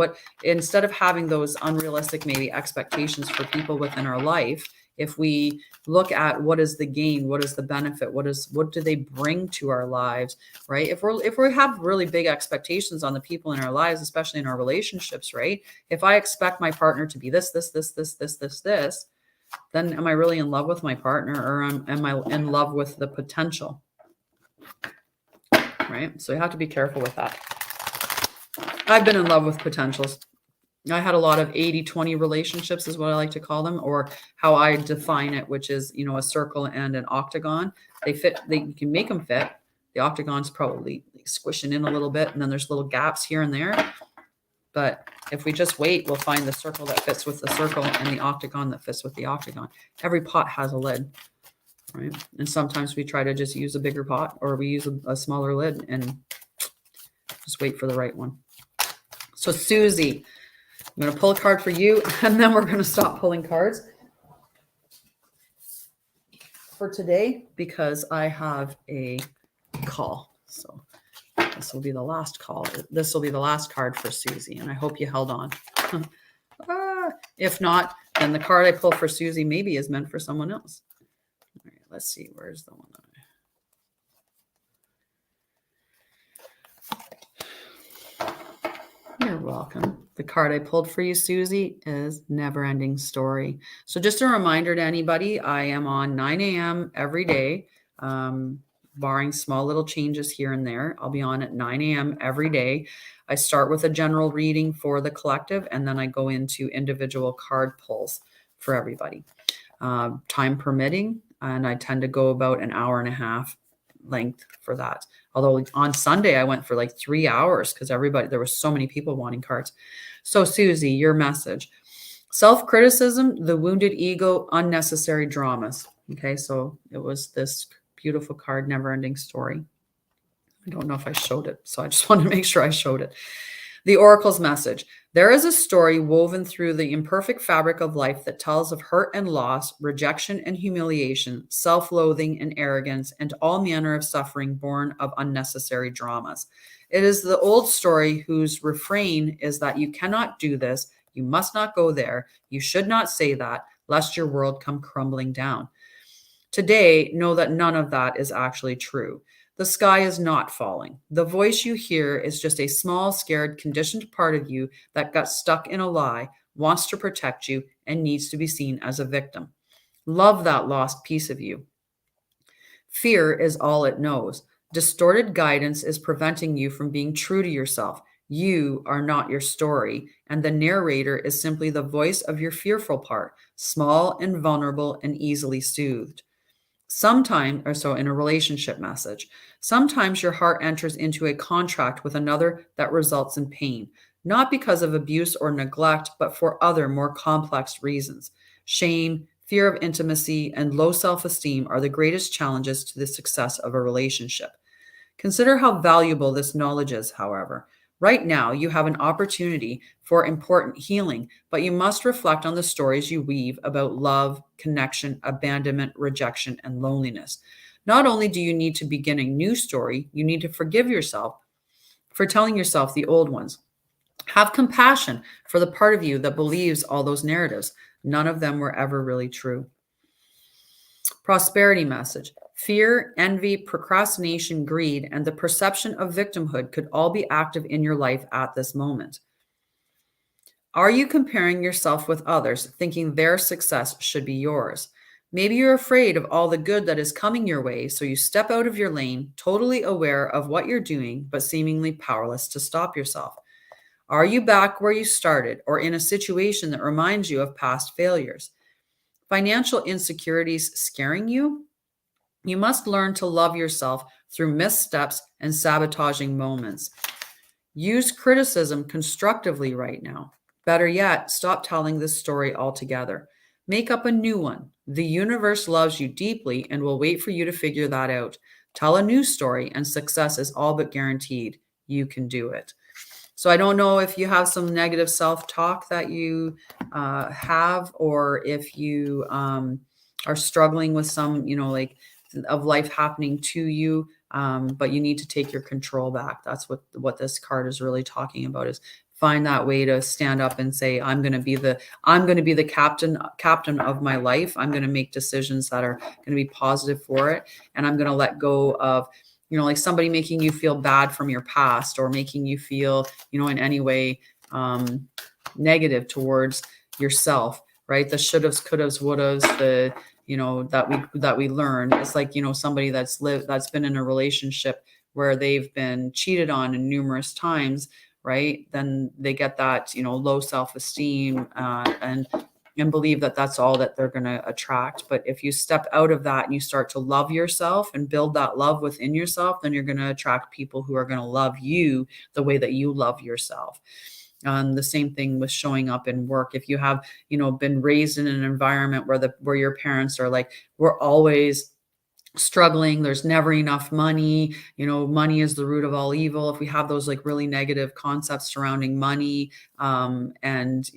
instead of having those unrealistic maybe expectations for people within our life, if we look at what is the gain, what is the benefit, what do they bring to our lives, right? If we have really big expectations on the people in our lives, especially in our relationships, right? If I expect my partner to be this, then am I really in love with my partner, or am I in love with the potential, right? So you have to be careful with that. I've been in love with potentials. I had a lot of 80-20 relationships is what I like to call them, or how I define it, which is, a circle and an octagon. They fit, you can make them fit. The octagon's probably squishing in a little bit, and then there's little gaps here and there. But if we just wait, we'll find the circle that fits with the circle and the octagon that fits with the octagon. Every pot has a lid, right? And sometimes we try to just use a bigger pot, or we use a smaller lid and just wait for the right one. So Susie, I'm going to pull a card for you, and then we're going to stop pulling cards for today because I have a call. So this will be the last call. This will be the last card for Susie, and I hope you held on. If not, then the card I pull for Susie maybe is meant for someone else. All right, let's see. Where's the one? You're welcome. The card I pulled for you, Susie, is Never Ending Story. So just a reminder to anybody, I am on 9 a.m. every day, barring small little changes here and there. I'll be on at 9 a.m. every day. I start with a general reading for the collective, and then I go into individual card pulls for everybody. Time permitting, and I tend to go about an hour and a half length for that. Although on Sunday I went for like 3 hours because there were so many people wanting cards. So Susie, your message: self-criticism, the wounded ego, unnecessary dramas. Okay, so it was this beautiful card, Never Ending Story. I don't know if I showed it, so I just wanted to make sure I showed it. The Oracle's message: there is a story woven through the imperfect fabric of life that tells of hurt and loss, rejection and humiliation, self-loathing and arrogance, and all manner of suffering born of unnecessary dramas. It is the old story whose refrain is that you cannot do this, you must not go there, you should not say that, lest your world come crumbling down. Today, know that none of that is actually true. The sky is not falling. The voice you hear is just a small, scared, conditioned part of you that got stuck in a lie, wants to protect you, and needs to be seen as a victim. Love that lost piece of you. Fear is all it knows. Distorted guidance is preventing you from being true to yourself. You are not your story, and the narrator is simply the voice of your fearful part, small and vulnerable and easily soothed. Sometimes, in a relationship message, sometimes your heart enters into a contract with another that results in pain, not because of abuse or neglect, but for other more complex reasons. Shame, fear of intimacy, and low self-esteem are the greatest challenges to the success of a relationship. Consider how valuable this knowledge is, however. Right now, you have an opportunity for important healing, but you must reflect on the stories you weave about love, connection, abandonment, rejection, and loneliness. Not only do you need to begin a new story, you need to forgive yourself for telling yourself the old ones. Have compassion for the part of you that believes all those narratives. None of them were ever really true. Prosperity message. Fear, envy, procrastination, greed, and the perception of victimhood could all be active in your life at this moment. Are you comparing yourself with others, thinking their success should be yours? Maybe you're afraid of all the good that is coming your way, so you step out of your lane, totally aware of what you're doing, but seemingly powerless to stop yourself. Are you back where you started, or in a situation that reminds you of past failures? Financial insecurities scaring you? You must learn to love yourself through missteps and sabotaging moments. Use criticism constructively right now. Better yet, stop telling this story altogether. Make up a new one. The universe loves you deeply and will wait for you to figure that out. Tell a new story, and success is all but guaranteed. You can do it. So I don't know if you have some negative self-talk that you have, or if you are struggling with some, like of life happening to you, but you need to take your control back. That's what this card is really talking about, is find that way to stand up and say, I'm going to be the captain of my life. I'm going to make decisions that are going to be positive for it. And I'm going to let go of, like somebody making you feel bad from your past, or making you feel, in any way negative towards yourself, right? The shouldas, couldas, wouldas, the, that we learn. It's like, somebody that's been in a relationship where they've been cheated on numerous times, right? Then they get that, low self-esteem, and believe that that's all that they're going to attract. But if you step out of that and you start to love yourself and build that love within yourself, then you're going to attract people who are going to love you the way that you love yourself. The same thing with showing up in work. If you have, been raised in an environment where your parents are like, we're always struggling, there's never enough money, money is the root of all evil. If we have those like really negative concepts surrounding money, and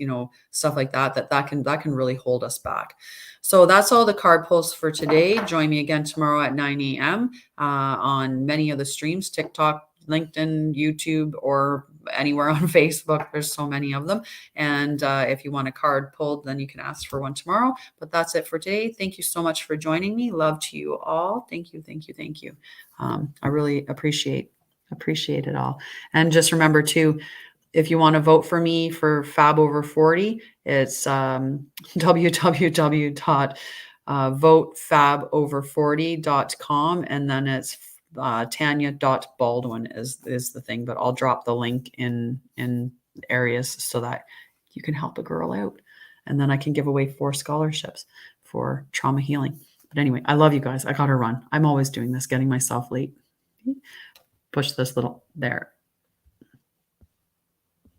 stuff like that can really hold us back. So that's all the card pulls for today. Join me again tomorrow at 9 a.m. On many of the streams, TikTok, LinkedIn, YouTube, or anywhere on Facebook. There's so many of them. And if you want a card pulled, then you can ask for one tomorrow. But that's it for today. Thank you so much for joining me. Love to you all. Thank you. Thank you. Thank you. I really appreciate it all. And just remember too, if you want to vote for me for Fab Over 40, it's www.votefabover40.com, and then it's Tanya.Baldwin is the thing, but I'll drop the link in areas so that you can help a girl out. And then I can give away 4 scholarships for trauma healing. But anyway, I love you guys. I got to run. I'm always doing this, getting myself late. Push this little there.